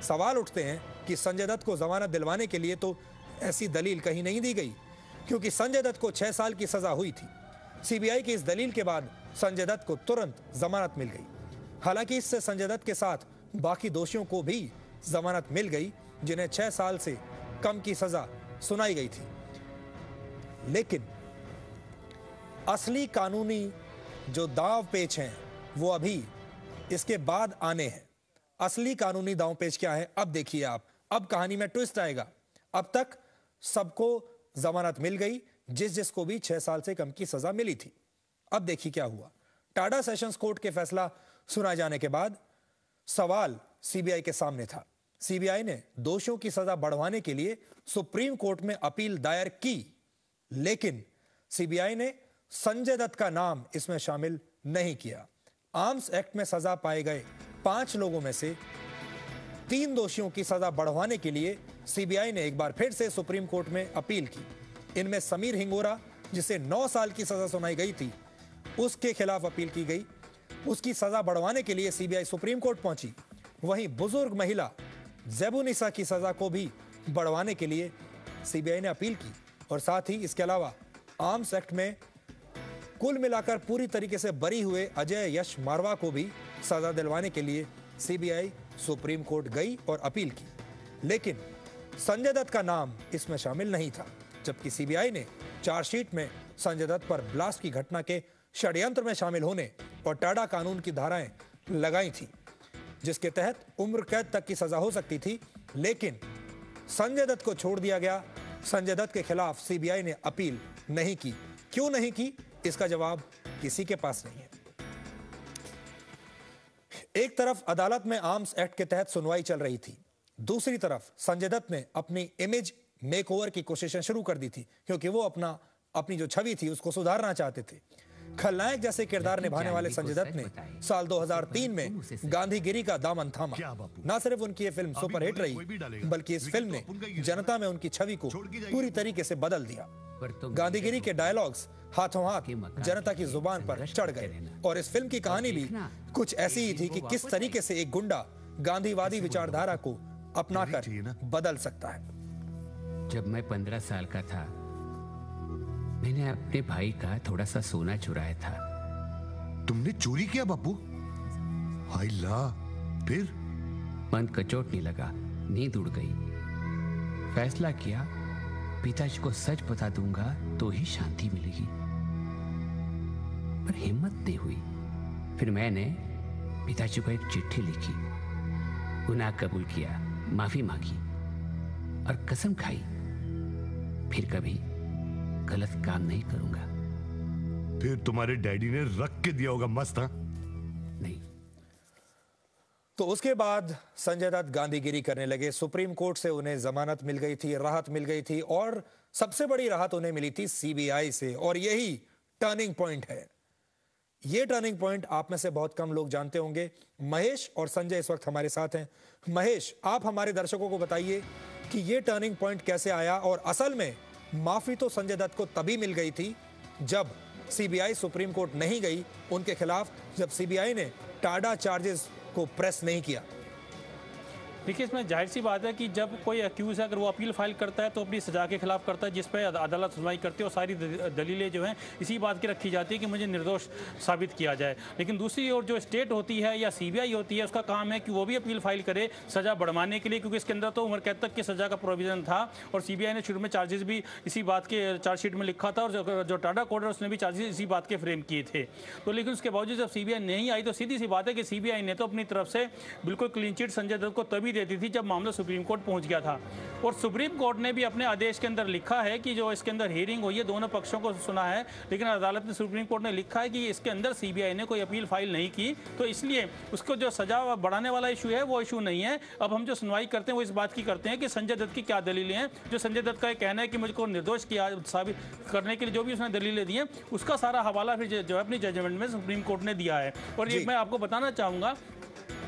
सवाल उठते हैं कि संजय दत्त को जमानत दिलवाने के लिए तो ऐसी दलील कहीं नहीं दी गई, क्योंकि संजय दत्त को 6 साल की सजा हुई थी। सीबीआई की इस दलील के बाद संजय दत्त को तुरंत जमानत मिल गई। हालांकि इससे संजय दत्त के साथ बाकी दोषियों को भी जमानत मिल गई, जिन्हें 6 साल से कम की सजा सुनाई गई थी। लेकिन असली कानूनी जो दांव पेच हैं वो अभी इसके बाद आने हैं। असली कानूनी दांव पेच क्या है, अब देखिए आप। अब कहानी में ट्विस्ट आएगा। अब तक सबको जमानत मिल गई, जिसको भी 6 साल से कम की सजा मिली थी। अब देखिए क्या हुआ। टाडा सेशंस कोर्ट के फैसला सुनाए जाने के बाद सवाल सीबीआई के सामने था। सीबीआई ने दोषियों की सजा बढ़वाने के लिए सुप्रीम कोर्ट में अपील दायर की, लेकिन सीबीआई ने संजय दत्त का नाम इसमें शामिल नहीं किया। आर्म्स एक्ट में सजा पाए गए 5 लोगों में से 3 दोषियों की सजा बढ़वाने के लिए सीबीआई ने एक बार फिर से सुप्रीम कोर्ट में अपील की। इनमें समीर हिंगोरा, जिसे 9 साल की सजा सुनाई गई थी, उसके खिलाफ अपील की गई। उसकी सजा बढ़वाने के लिए सीबीआई सुप्रीम कोर्ट पहुंची। वहीं बुजुर्ग महिला ज़ेबुनिसा की सजा को भी बढ़वाने के लिए सीबीआई ने अपील की। और साथ ही इसके अलावा आर्म्स एक्ट में कुल मिलाकर पूरी तरीके से बरी हुए अजय यश मारवा को भी सजा दिलवाने के लिए सीबीआई सुप्रीम कोर्ट गई और अपील की। लेकिन संजय दत्त का नाम इसमें शामिल नहीं था, जबकि सीबीआई ने चार्जशीट में संजय दत्त पर ब्लास्ट की घटना के षड्यंत्र में शामिल होने और टाडा कानून की धाराएं लगाई थी, जिसके तहत उम्र कैद तक की सजा हो सकती थी। लेकिन संजय दत्त को छोड़ दिया गया। संजय दत्त के खिलाफ सीबीआई ने अपील नहीं की। क्यों नहीं की, इसका जवाब किसी के पास नहीं है। एक तरफ अदालत में आर्म्स एक्ट के तहत सुनवाई चल रही थी, दूसरी तरफ संजय दत्त ने अपनी इमेज मेकओवर की कोशिशें शुरू कर दी थी, क्योंकि वो अपनी जो छवि थी उसको सुधारना चाहते थे। खलनायक जैसे किरदार निभाने वाले संजय दत्त ने साल 2003 में गांधीगिरी का दामन थामा। न सिर्फ उनकी ये फिल्म सुपरहिट रही, बल्कि इस फिल्म ने जनता में उनकी छवि को पूरी तरीके से बदल दिया। गांधीगिरी के डायलॉग्स हाथों हाथ जनता की जुबान पर चढ़ गए। और इस फिल्म की कहानी भी कुछ ऐसी ही थी कि किस तरीके से एक गुंडा गांधीवादी विचारधारा को अपनाकर बदल सकता है। जब मैं 15 साल का था, मैंने अपने भाई का थोड़ा सा सोना चुराया था। तुमने चोरी किया बापू? हाय ला, फिर? मन कचोटने लगा, नींद उड़ गई। फैसला किया, पिताजी को सच बता दूंगा तो ही शांति मिलेगी, पर हिम्मत नहीं हुई। फिर मैंने पिताजी को एक चिट्ठी लिखी, गुनाह कबूल किया, माफी मांगी और कसम खाई फिर कभी गलत काम नहीं करूंगा। फिर तुम्हारे डैडी ने रख के दिया होगा मस्त, हाँ? नहीं। तो उसके बाद संजय दत्त गांधीगिरी करने लगे। सुप्रीम कोर्ट से उन्हें जमानत मिल गई थी, राहत मिल गई थी, और सबसे बड़ी राहत उन्हें मिली थी सीबीआई से। और यही टर्निंग पॉइंट है। ये टर्निंग पॉइंट आप में से बहुत कम लोग जानते होंगे। महेश और संजय इस वक्त हमारे साथ हैं। महेश, आप हमारे दर्शकों को बताइए कि ये टर्निंग पॉइंट कैसे आया, और असल में माफी तो संजय दत्त को तभी मिल गई थी जब सीबीआई सुप्रीम कोर्ट नहीं गई उनके खिलाफ, जब सीबीआई ने टाडा चार्जेस को प्रेस नहीं किया। देखिए, इसमें जाहिर सी बात है कि जब कोई अक्यूज है, अगर वो अपील फाइल करता है तो अपनी सजा के खिलाफ करता है, जिस पर अदालत सुनवाई करती है और सारी दलीलें जो हैं इसी बात की रखी जाती है कि मुझे निर्दोष साबित किया जाए। लेकिन दूसरी ओर जो स्टेट होती है या सीबीआई होती है, उसका काम है कि वो भी अपील फाइल करे सजा बढ़वाने के लिए, क्योंकि इसके अंदर तो उम्र कैद तक की सजा का प्रोविजन था। और सीबीआई ने शुरू में चार्जेस भी इसी बात के चार्जशीट में लिखा था, और जो टाडा कोर्ट है उसने भी चार्जेस इसी बात के फ्रेम किए थे। तो लेकिन उसके बावजूद जब सीबीआई नहीं आई तो सीधी सी बात है कि सीबीआई ने तो अपनी तरफ से बिल्कुल क्लीन चिट संजय दत्त को तभी देती थी जब मामला सुप्रीम कोर्ट पहुंच गया था। और सुप्रीम कोर्ट ने भी अपने आदेश के अंदर लिखा है कि जो इसके अंदर हियरिंग हुई है, दोनों पक्षों को सुना है, लेकिन अदालत ने, सुप्रीम कोर्ट ने लिखा है कि इसके अंदर सीबीआई ने कोई अपील फाइल नहीं की, तो इसलिए उसको जो सजा बढ़ाने वाला इशू है वो इशू नहीं है। अब हम जो सुनवाई करते हैं वो इस बात की करते हैं कि संजय दत्त की क्या दलीलें हैं। जो संजय दत्त का कहना है कि मुझको निर्दोष किया साबित करने के लिए जो भी उसने दलीलें दी हैं, उसका सारा हवाला फिर जो है अपनी जजमेंट में सुप्रीम कोर्ट ने दिया है। और ये मैं आपको बताना चाहूँगा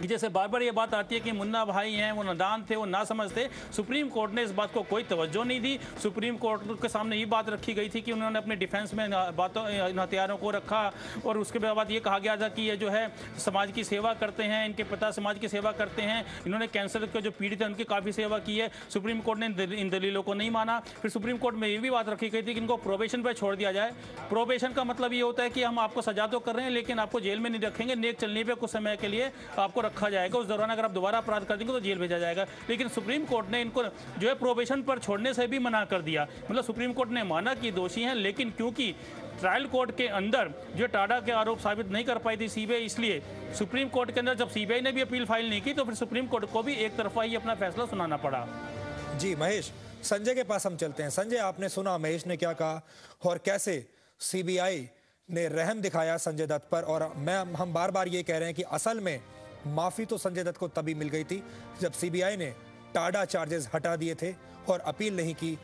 कि जैसे बार बार ये बात आती है कि मुन्ना भाई हैं, वो नादान थे, वो ना समझ थे। सुप्रीम कोर्ट ने इस बात को कोई तवज्जो नहीं दी। सुप्रीम कोर्ट के सामने ये बात रखी गई थी कि उन्होंने अपने डिफेंस में इन हथियारों को रखा, और उसके बाद ये कहा गया था कि ये जो है समाज की सेवा करते हैं, इनके पिता समाज की सेवा करते हैं, इन्होंने कैंसर के जो पीड़ित हैं उनकी काफ़ी सेवा की है। सुप्रीम कोर्ट ने इन दलीलों को नहीं माना। फिर सुप्रीम कोर्ट में ये भी बात रखी गई थी कि इनको प्रोबेशन पर छोड़ दिया जाए। प्रोबेशन का मतलब ये होता है कि हम आपको सजा तो कर रहे हैं, लेकिन आपको जेल में नहीं रखेंगे, नेक चलने पर कुछ समय के लिए आपको रखा जाएगा, उस दौरान अगर आप दोबारा अपराध कर देंगे तो जेल भेजा जाएगा। लेकिन सुप्रीम कोर्ट ने इनको जो है प्रोबेशन पर छोड़ने से भी मना कर दिया। मतलब सुप्रीम कोर्ट ने माना कि दोषी हैं, लेकिन क्योंकि ट्रायल कोर्ट के अंदर जो टाडा के आरोप साबित नहीं कर पाई थी सीबीआई, इसलिए सुप्रीम कोर्ट के अंदर जब सीबीआई ने भी अपील फाइल नहीं की तो फिर सुप्रीम कोर्ट को भी एक तरफा ही अपना फैसला सुनाना पड़ा। जी महेश, संजय के पास हम चलते हैं। संजय, आपने सुना महेश ने क्या कहा और कैसे सीबीआई ने रहम दिखाया संजय दत्त पर, और हम बार बार ये कह रहे हैं कि असल में माफी तो संजय दत्त को तभी मिल गई थी जब सीबीआई ने टाडा चार्जेस हटा दिए थे और अपील नहीं की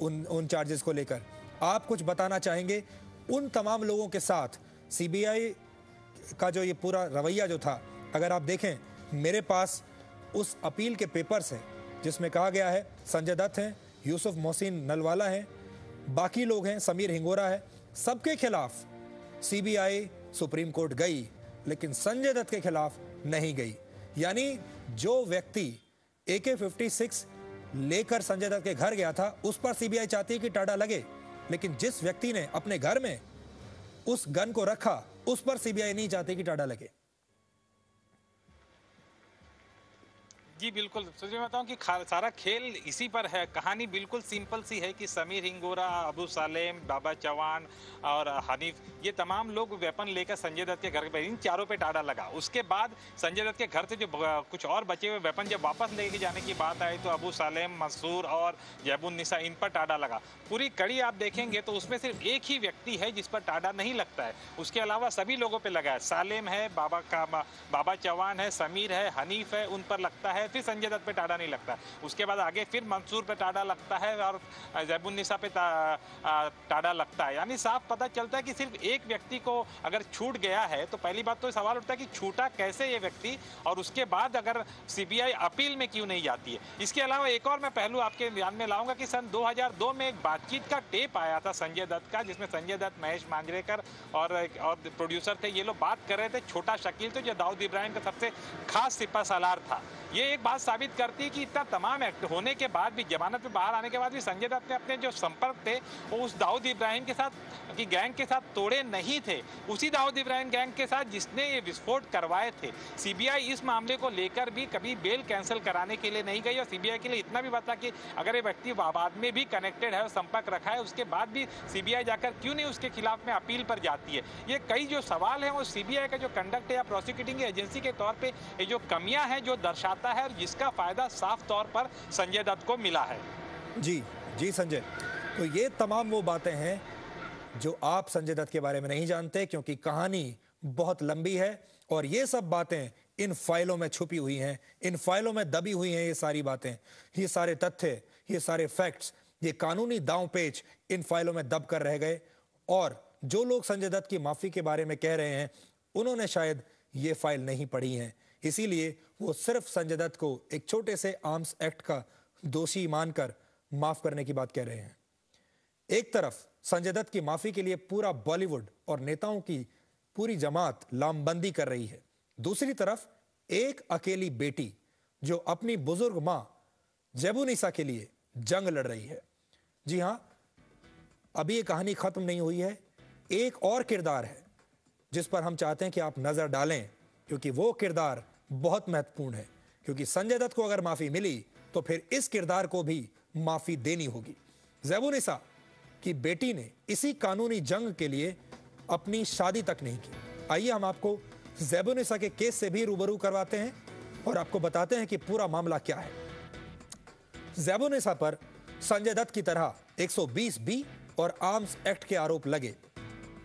उन चार्जेस को लेकर। आप कुछ बताना चाहेंगे उन तमाम लोगों के साथ सीबीआई का जो ये पूरा रवैया जो था? अगर आप देखें, मेरे पास उस अपील के पेपर्स हैं जिसमें कहा गया है संजय दत्त हैं, यूसुफ मोहसिन नलवाला हैं, बाकी लोग हैं, समीर हिंगोरा है, सबके खिलाफ सीबीआई सुप्रीम कोर्ट गई, लेकिन संजय दत्त के खिलाफ नहीं गई। यानी जो व्यक्ति AK-56 लेकर संजय दत्त के घर गया था उस पर सीबीआई चाहती है कि टाडा लगे, लेकिन जिस व्यक्ति ने अपने घर में उस गन को रखा उस पर सीबीआई नहीं चाहती कि टाडा लगे। जी बिल्कुल, तो मैं बताऊं कि सारा खेल इसी पर है। कहानी बिल्कुल सिंपल सी है कि समीर हिंगोरा, अबू सालेम, बाबा चौहान और हनीफ, ये तमाम लोग वेपन लेकर संजय दत्त के घर पे, इन चारों पे टाडा लगा। उसके बाद संजय दत्त के घर से जो कुछ और बचे हुए वेपन जब वापस लेके जाने की बात आई तो अबू सालेम, मंसूर और जैबुन्निसा, इन पर टाडा लगा। पूरी कड़ी आप देखेंगे तो उसमें सिर्फ एक ही व्यक्ति है जिस पर टाडा नहीं लगता है, उसके अलावा सभी लोगों पर लगा है। सालेम है, बाबा चौहान है, समीर है, हनीफ है, उन पर लगता है, फिर संजय दत्त पे टाडा नहीं लगता। उसके बाद आगे फिर मंसूर पे टाडा लगता है और जैबुन्निसा पे टाडा लगता है। यानी साफ पता चलता है कि सिर्फ एक व्यक्ति को अगर छूट गया है तो पहली बात तो सवाल उठता है कि छूटा कैसे ये व्यक्ति, और उसके बाद अगर सीबीआई अपील में क्यों नहीं जाती है। इसके अलावा एक और मैं पहलू आपके ध्यान में लाऊंगा कि सन 2002 में एक बातचीत का टेप आया था संजय दत्त का, जिसमें संजय दत्त, महेश मांजरेकर और प्रोड्यूसर थे, ये लोग बात कर रहे थे। छोटा शकील तो जो दाऊद इब्राहिम का सबसे खास सिपा सालार था। ये एक बात साबित करती है कि इतना तमाम एक्ट होने के बाद भी, जमानत पे बाहर आने के बाद भी संजय दत्त ने अपने जो संपर्क थे वो उस दाऊद इब्राहिम के साथ की गैंग के साथ तोड़े नहीं थे। उसी दाऊद इब्राहिम गैंग के साथ जिसने ये विस्फोट करवाए थे। सीबीआई इस मामले को लेकर भी कभी बेल कैंसिल कराने के लिए नहीं गई और सीबीआई के लिए इतना भी बता कि अगर ये व्यक्ति बाद में भी कनेक्टेड है और संपर्क रखा है, उसके बाद भी सीबीआई जाकर क्यों नहीं उसके खिलाफ में अपील पर जाती है। ये कई जो सवाल है वो सीबीआई का जो कंडक्ट है या प्रोसिक्यूटिंग एजेंसी के तौर पर ये जो कमियां हैं जो दर्शाता है, और जिसका फायदा साफ तौर पर संजय दत्त को मिला है। जी संजय, तो ये तमाम वो बातें हैं जो आप संजय दत्त के बारे में नहीं जानते, क्योंकि कहानी बहुत लंबी है और ये सब बातें इन फाइलों में छुपी हुई हैं, इन फाइलों में दबी हुई हैं। ये सारी बातें, ये सारे तथ्य, ये सारे फैक्ट्स, ये कानूनी दांव-पेच इन फाइलों में दब कर रह गए। और जो लोग संजय दत्त की माफी के बारे में कह रहे हैं उन्होंने शायद ये फाइल नहीं पढ़ी है, इसीलिए वो सिर्फ संजय दत्त को एक छोटे से आर्म्स एक्ट का दोषी मानकर माफ करने की बात कह रहे हैं। एक तरफ संजय दत्त की माफी के लिए पूरा बॉलीवुड और नेताओं की पूरी जमात लामबंदी कर रही है, दूसरी तरफ एक अकेली बेटी जो अपनी बुजुर्ग मां जैबुन्निसा के लिए जंग लड़ रही है। जी हां, अभी ये कहानी खत्म नहीं हुई है। एक और किरदार है जिस पर हम चाहते हैं कि आप नजर डालें, क्योंकि वो किरदार बहुत महत्वपूर्ण है। क्योंकि संजय दत्त को अगर माफी मिली तो फिर इस किरदार को भी माफी देनी होगी। जैबुन्निसा की बेटी ने इसी कानूनी जंग के लिए अपनी शादी तक नहीं की। आइए हम आपको जैबुन्निसा के केस से भी रूबरू करवाते हैं और आपको बताते हैं कि पूरा मामला क्या है। जैबुन्निसा पर संजय दत्त की तरह 120B और आर्म्स एक्ट के आरोप लगे।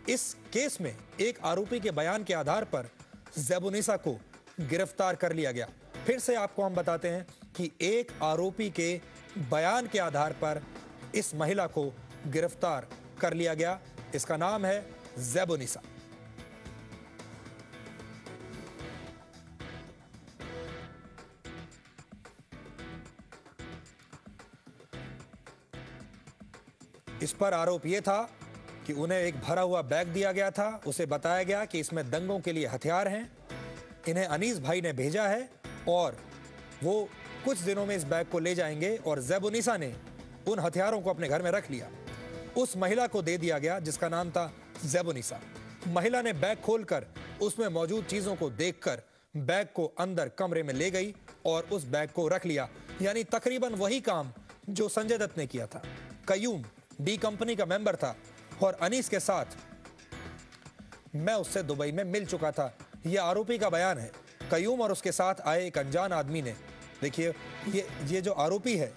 इस केस में एक आरोपी के बयान के आधार पर जैबुन्निसा को गिरफ्तार कर लिया गया। फिर से आपको हम बताते हैं कि एक आरोपी के बयान के आधार पर इस महिला को गिरफ्तार कर लिया गया। इसका नाम है जैबुन्निसा। इस पर आरोप यह था कि उन्हें एक भरा हुआ बैग दिया गया था, उसे बताया गया कि इसमें दंगों के लिए हथियार हैं, इन्हें अनीस भाई ने भेजा है और वो कुछ दिनों में इस बैग को ले जाएंगे। और जैबुन्निसा ने उन हथियारों को अपने घर में रख लिया। उस महिला को दे दिया गया जिसका नाम था जैबुन्निसा। महिला ने बैग खोलकर उसमें मौजूद चीजों को देखकर बैग को अंदर कमरे में ले गई और उस बैग को रख लिया, यानी तकरीबन वही काम जो संजय दत्त ने किया था। कयूम डी कंपनी का मेंबर था और अनीस के साथ मैं उससे दुबई में मिल चुका था, यह आरोपी का बयान है। कयूम और उसके साथ आए एक अनजान आदमी ने, देखिए ये जो आरोपी है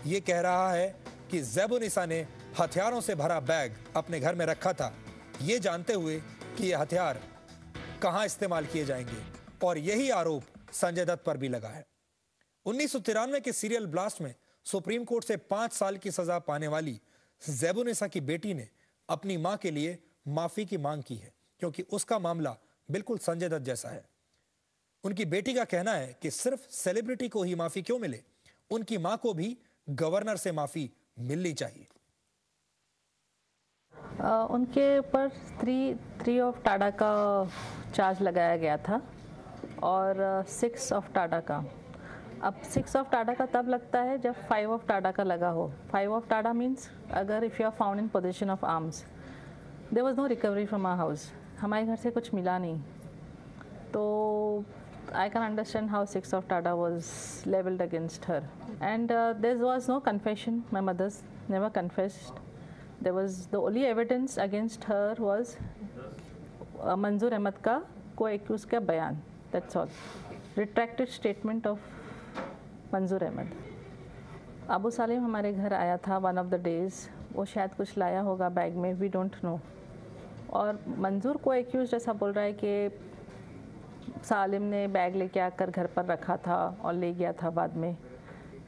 ये कह रहा है कि ज़ैबुन्निसा ने हथियारों से भरा बैग अपने घर में रखा था, ये जानते हुए कि ये हथियार कहां इस्तेमाल किए जाएंगे, और यही आरोप संजय दत्त पर भी लगा है। 1993 के सीरियल ब्लास्ट में सुप्रीम कोर्ट से 5 साल की सजा पाने वाली ज़ैबुन्निसा की बेटी ने अपनी मां के लिए माफी की मांग की है, क्योंकि उसका मामला बिल्कुल संजय दत्त जैसा है। उनकी बेटी का कहना है कि सिर्फ सेलिब्रिटी को ही माफी क्यों मिले, उनकी मां को भी गवर्नर से माफी मिलनी चाहिए। उनके ऊपर 3 ऑफ टाडा का चार्ज लगाया गया था और 6 ऑफ टाडा का। अब 6 ऑफ टाडा का तब लगता है जब 5 ऑफ टाडा का लगा हो। 5 ऑफ टाडा मीन्स अगर if you are found in position of arms, there was no recovery from our house, हमारे घर से कुछ मिला नहीं, तो I can understand how 6 of Tada was leveled against her. And there was no confession. My mother's never confessed. There was the only evidence against her was Manzoor Ahmed ka co-accused ka bayan. That's all. Retracted statement of Manzoor Ahmed. Abu Salim हमारे घर आया था one of the days. वो शायद कुछ लाया होगा बैग में, we don't know. और मंजूर को accused ऐसा बोल रहा है कि सालिम ने बैग लेके आकर घर पर रखा था और ले गया था बाद में।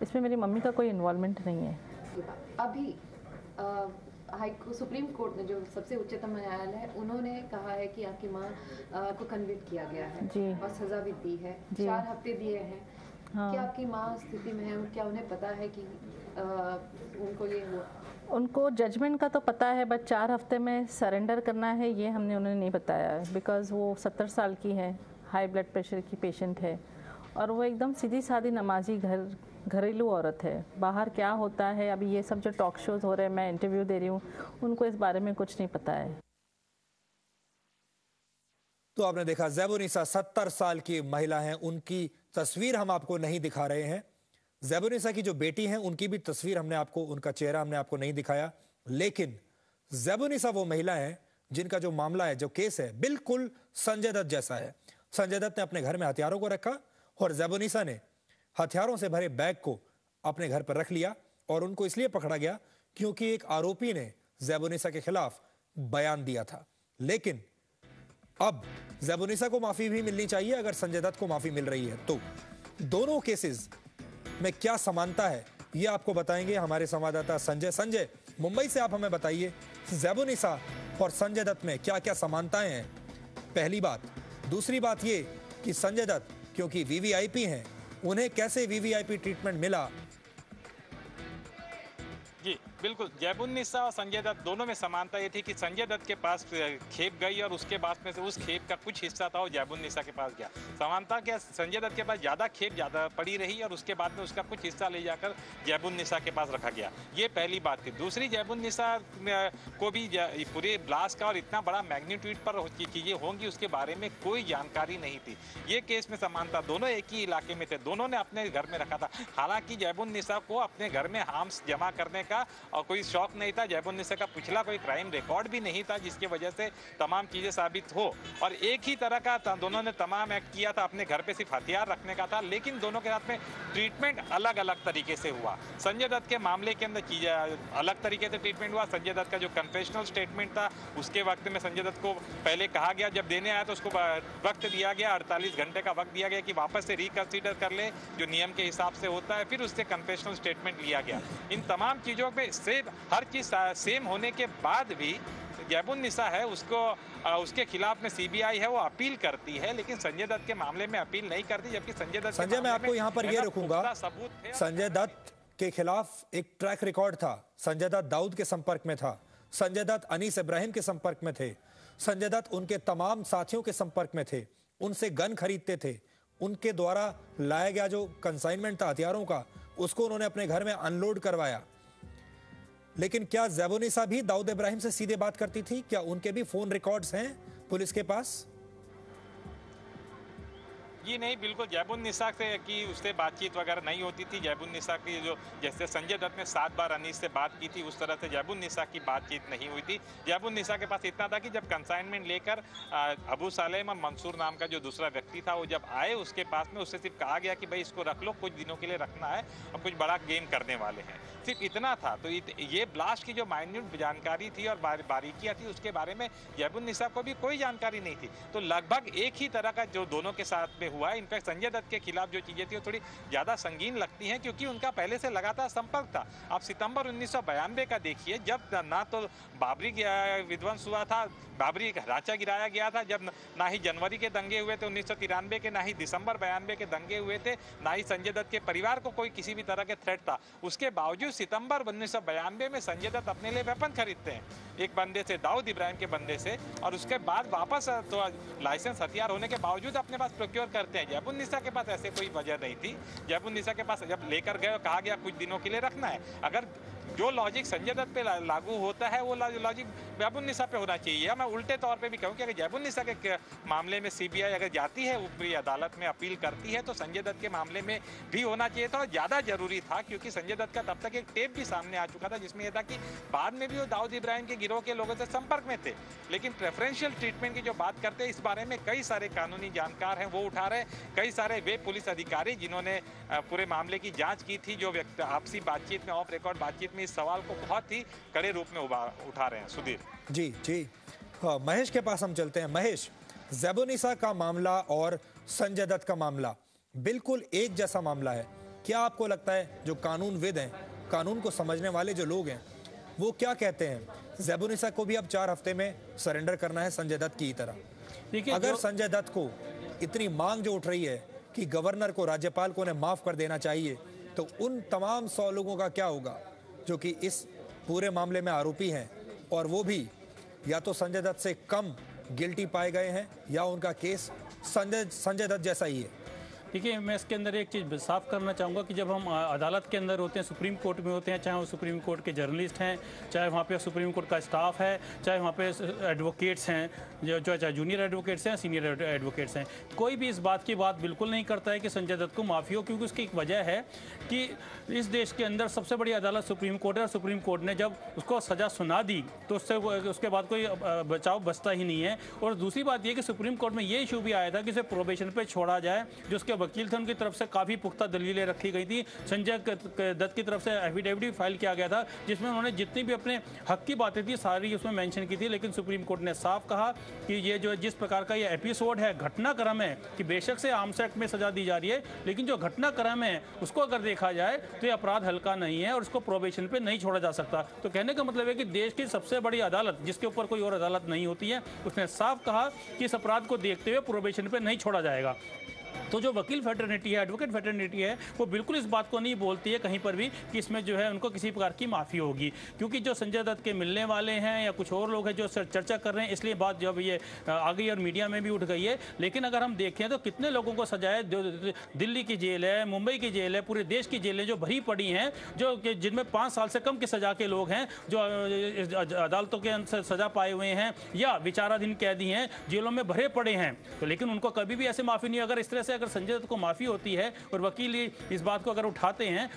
इसमें मेरी मम्मी का कोई इन्वॉल्वमेंट नहीं है। अभी सुप्रीम कोर्ट ने, जो सबसे उच्चतम न्यायालय है, उन्होंने कहा है कि आपकी मां को कन्विक्ट किया गया है और सजा भी दी है, 4 हफ्ते दिए हैं। हाँ। क्या आपकी मां स्थिति में है? क्या उन्हें पता है कि उनको ये हुआ? उनको जजमेंट का तो पता है, बट 4 हफ्ते में सरेंडर करना है ये हमने उन्हें नहीं बताया, बिकॉज वो 70 साल की है, हाई ब्लड प्रेशर की पेशेंट है और वो एकदम सीधी सादी नमाजी घरेलू औरत है। बाहर क्या होता है, अभी ये सब जो टॉक शोज हो रहे हैं, मैं इंटरव्यू दे रही हूँ, उनको इस बारे में कुछ नहीं पता है। तो आपने देखा ज़ैबुन्निसा 70 साल की महिला हैं, उनकी तस्वीर हम आपको नहीं दिखा रहे हैं। ज़ैबुन्निसा की जो बेटी हैं उनकी भी तस्वीर हमने आपको, उनका चेहरा हमने आपको नहीं दिखाया, लेकिन ज़ैबुन्निसा वो महिला है जिनका जो मामला है, जो केस है, बिल्कुल संजय दत्त जैसा है। संजय दत्त ने अपने घर में हथियारों को रखा और ज़ैबुन्निसा ने हथियारों से भरे बैग को अपने घर पर रख लिया, और उनको इसलिए पकड़ा गया क्योंकि एक आरोपी ने ज़ैबुन्निसा के खिलाफ बयान दिया था। लेकिन अब ज़ैबुन्निसा को माफी भी मिलनी चाहिए अगर संजय दत्त को माफी मिल रही है तो। दोनों केसेस में क्या समानता है ये आपको बताएंगे हमारे संवाददाता संजय। मुंबई से आप हमें बताइए, ज़ैबुन्निसा और संजय दत्त में क्या क्या समानताएं हैं, पहली बात। दूसरी बात ये कि संजय दत्त क्योंकि वीवीआईपी हैं, उन्हें कैसे वीवीआईपी ट्रीटमेंट मिला? जी बिल्कुल, ज़ैबुन्निसा और संजय दत्त दोनों में समानता ये थी कि संजय दत्त के पास खेप गई और उसके बाद में से उस खेप का कुछ हिस्सा था वो ज़ैबुन्निसा के पास गया। समानता क्या, संजय दत्त के पास ज़्यादा खेप ज़्यादा पड़ी रही और उसके बाद में उसका कुछ हिस्सा ले जाकर ज़ैबुन्निसा के पास रखा गया, ये पहली बात थी। दूसरी, ज़ैबुन्निसा को भी पूरे ब्लास्ट का और इतना बड़ा मैग्नीट्यूड पर चीज़ें होंगी उसके बारे में कोई जानकारी नहीं थी। ये केस में समानता, दोनों एक ही इलाके में थे, दोनों ने अपने घर में रखा था। हालांकि ज़ैबुन्निसा को अपने घर में आर्म्स जमा करने का और कोई शौक नहीं था, ज़ैबुन्निसा का पिछला कोई क्राइम रिकॉर्ड भी नहीं था जिसकी वजह से तमाम चीज़ें साबित हो, और एक ही तरह का दोनों ने तमाम एक्ट किया था, अपने घर पे सिर्फ हथियार रखने का था, लेकिन दोनों के साथ में ट्रीटमेंट अलग अलग तरीके से हुआ। संजय दत्त के मामले के अंदर चीज़ें अलग तरीके से ट्रीटमेंट हुआ। संजय दत्त का जो कन्फेशनल स्टेटमेंट था उसके वक्त में संजय दत्त को पहले कहा गया, जब देने आया तो उसको वक्त दिया गया, 48 घंटे का वक्त दिया गया कि वापस से रिकंसीडर कर ले, जो नियम के हिसाब से होता है, फिर उससे कन्फेशनल स्टेटमेंट लिया गया। इन तमाम चीज़ों में से हर चीज़ सेम होने के बाद भी ज़ैबुन्निसा है उसके खिलाफ में सीबीआई है वो अपील करती है, लेकिन संजय दत्त के मामले में अपील नहीं करती, जबकि संजय दत्त मैं आपको यहाँ पर ये रखूंगा, संजय दत्त के खिलाफ एक ट्रैक रिकॉर्ड था। संजय दत्त दाऊद के संपर्क में था, संजय दत्त अनीस इब्राहिम के संपर्क में थे, संजय दत्त उनके तमाम साथियों के संपर्क में थे, उनसे गन खरीदते थे, उनके द्वारा लाया गया जो कंसाइनमेंट था हथियारों का उसको उन्होंने अपने घर में अनलोड करवाया। लेकिन क्या ज़ैबुन्निसा भी दाऊद इब्राहिम से सीधे बात करती थी? क्या उनके भी फोन रिकॉर्ड्स हैं पुलिस के पास? ये नहीं, बिल्कुल जैबुन्निसा से की उससे बातचीत वगैरह नहीं होती थी। जैबुन्निसा की जो जैसे संजय दत्त ने 7 बार अनीस से बात की थी, उस तरह से जैबुन्निसा की बातचीत नहीं हुई थी। जैबुन्निसा के पास इतना था कि जब कंसाइनमेंट लेकर अबू सालेम और मंसूर नाम का जो दूसरा व्यक्ति था वो जब आए उसके पास में, उससे सिर्फ कहा गया कि भाई इसको रख लो, कुछ दिनों के लिए रखना है और कुछ बड़ा गेम करने वाले हैं, सिर्फ इतना था। तो ये ब्लास्ट की जो माइन्यूट जानकारी थी और बारीकियां थी उसके बारे में जैबुन्निसा को भी कोई जानकारी नहीं थी। तो लगभग एक ही तरह का जो दोनों के साथ में हुआ। इनफैक्ट संजय दत्त के खिलाफ जो चीजें थी वो थोड़ी ज्यादा संगीन लगती हैं क्योंकि उनका पहले से लगातार संपर्क था। आप सितंबर 1992 का देखिए, जब ना तो बाबरी विध्वंस हुआ था, बाबरी ढांचा गिराया गया था, जब ना ही जनवरी के दंगे हुए थे 1993 के, ना ही दिसंबर 92 के दंगे हुए थे, ना ही संजय दत्त के परिवार को कोई किसी भी तरह के थ्रेट था। उसके बावजूद सितंबर 1992 में संजय दत्त अपने लिए वेपन खरीदते हैं एक बंदे से, दाऊद इब्राहिम के बंदे से, और उसके बाद वापस तो लाइसेंस हथियार होने के बावजूद अपने पास प्रोक्योर करते हैं। जैबुन्निसा के पास ऐसे कोई वजह नहीं थी। जैबुन्निसा के पास जब लेकर गए कहा गया कुछ दिनों के लिए रखना है। अगर जो लॉजिक संजय दत्त पे लागू होता है वो लॉजिक जैबुन्निसा पे होना चाहिए। या मैं उल्टे तौर पे भी कहूँ कि अगर जैबुन्निसा के मामले में सीबीआई अगर जाती है ऊपरी अदालत में अपील करती है तो संजय दत्त के मामले में भी होना चाहिए था, और ज़्यादा जरूरी था क्योंकि संजय दत्त का तब तक एक टेप भी सामने आ चुका था जिसमें यह था कि बाद में भी वो दाऊद इब्राहिम के गिरोह के लोगों से संपर्क में थे। लेकिन प्रेफरेंशियल ट्रीटमेंट की जो बात करते हैं, इस बारे में कई सारे कानूनी जानकार हैं वो उठा रहे, कई सारे वे पुलिस अधिकारी जिन्होंने पूरे मामले की जाँच की थी, जो आपसी बातचीत में, ऑफ रिकॉर्ड बातचीत में इस सवाल को बहुत ही कड़े रूप में उठा रहे हैं। सुधीर जी जी, महेश के पास हम चलते हैं। महेश, जैबुन्निसा का मामला और संजय दत्त का मामला बिल्कुल एक जैसा मामला है। क्या आपको लगता है जो कानूनविद हैं, कानून को समझने वाले जो लोग हैं, वो क्या कहते हैं? जैबुन्निसा को भी अब 4 हफ्ते में सरेंडर करना है संजय दत्त की तरह। अगर संजय दत्त को इतनी मांग जो उठ रही है कि गवर्नर को, राज्यपाल को उन्हें माफ कर देना चाहिए, तो उन तमाम 100 लोगों का क्या होगा जो कि इस पूरे मामले में आरोपी हैं और वो भी या तो संजय दत्त से कम गिल्टी पाए गए हैं या उनका केस संजय दत्त जैसा ही है? देखिए, मैं इसके अंदर एक चीज़ साफ करना चाहूँगा कि जब हम अदालत के अंदर होते हैं, सुप्रीम कोर्ट में होते हैं, चाहे वो सुप्रीम कोर्ट के जर्नलिस्ट हैं, चाहे वहाँ पे सुप्रीम कोर्ट का स्टाफ है, चाहे वहाँ पे एडवोकेट्स हैं, जो चाहे जूनियर एडवोकेट्स हैं, सीनियर एडवोकेट्स हैं, कोई भी इस बात की बात बिल्कुल नहीं करता है कि संजय दत्त को माफ़ी हो, क्योंकि उसकी एक वजह है कि इस देश के अंदर सबसे बड़ी अदालत सुप्रीम कोर्ट है, और सुप्रीम कोर्ट ने जब उसको सज़ा सुना दी तो उसके बाद कोई बचाव बचता ही नहीं है। और दूसरी बात यह कि सुप्रीम कोर्ट में ये इशू भी आया था कि उसे प्रोबेशन पर छोड़ा जाए। जो उसके वकील थे उनकी तरफ से काफ़ी पुख्ता दलीलें रखी गई थी। संजय दत्त की तरफ से एफिडेविट फाइल किया गया था जिसमें उन्होंने जितनी भी अपने हक की बातें थी सारी उसमें मेंशन की थी। लेकिन सुप्रीम कोर्ट ने साफ कहा कि ये जो जिस प्रकार का ये एपिसोड है, घटनाक्रम है, कि बेशक से आर्म्स एक्ट में सजा दी जा रही है, लेकिन जो घटनाक्रम है उसको अगर देखा जाए तो ये अपराध हल्का नहीं है और उसको प्रोबेशन पे नहीं छोड़ा जा सकता। तो कहने का मतलब है कि देश की सबसे बड़ी अदालत, जिसके ऊपर कोई और अदालत नहीं होती है, उसने साफ कहा कि इस अपराध को देखते हुए प्रोबेशन पे नहीं छोड़ा जाएगा। तो जो वकील फेटर्निटी है, एडवोकेट फेटर्निटी है, वो बिल्कुल इस बात को नहीं बोलती है कहीं पर भी कि इसमें जो है उनको किसी प्रकार की माफ़ी होगी, क्योंकि जो संजय दत्त के मिलने वाले हैं या कुछ और लोग हैं जो चर्चा कर रहे हैं, इसलिए बात जब ये आ गई और मीडिया में भी उठ गई है। लेकिन अगर हम देखें तो कितने लोगों को सजा है, दिल्ली की जेल है, मुंबई की जेल है, पूरे देश की जेलें जो भरी पड़ी हैं, जो जिनमें 5 साल से कम की सजा के लोग हैं, जो अदालतों के अंदर सजा पाए हुए हैं या विचाराधीन कैदी हैं, जेलों में भरे पड़े हैं। तो लेकिन उनको कभी भी ऐसे माफ़ी नहीं। अगर इस तरह से अगर संजय दत्त को माफी होती है और वकील इस बात को अगर उठाते हैं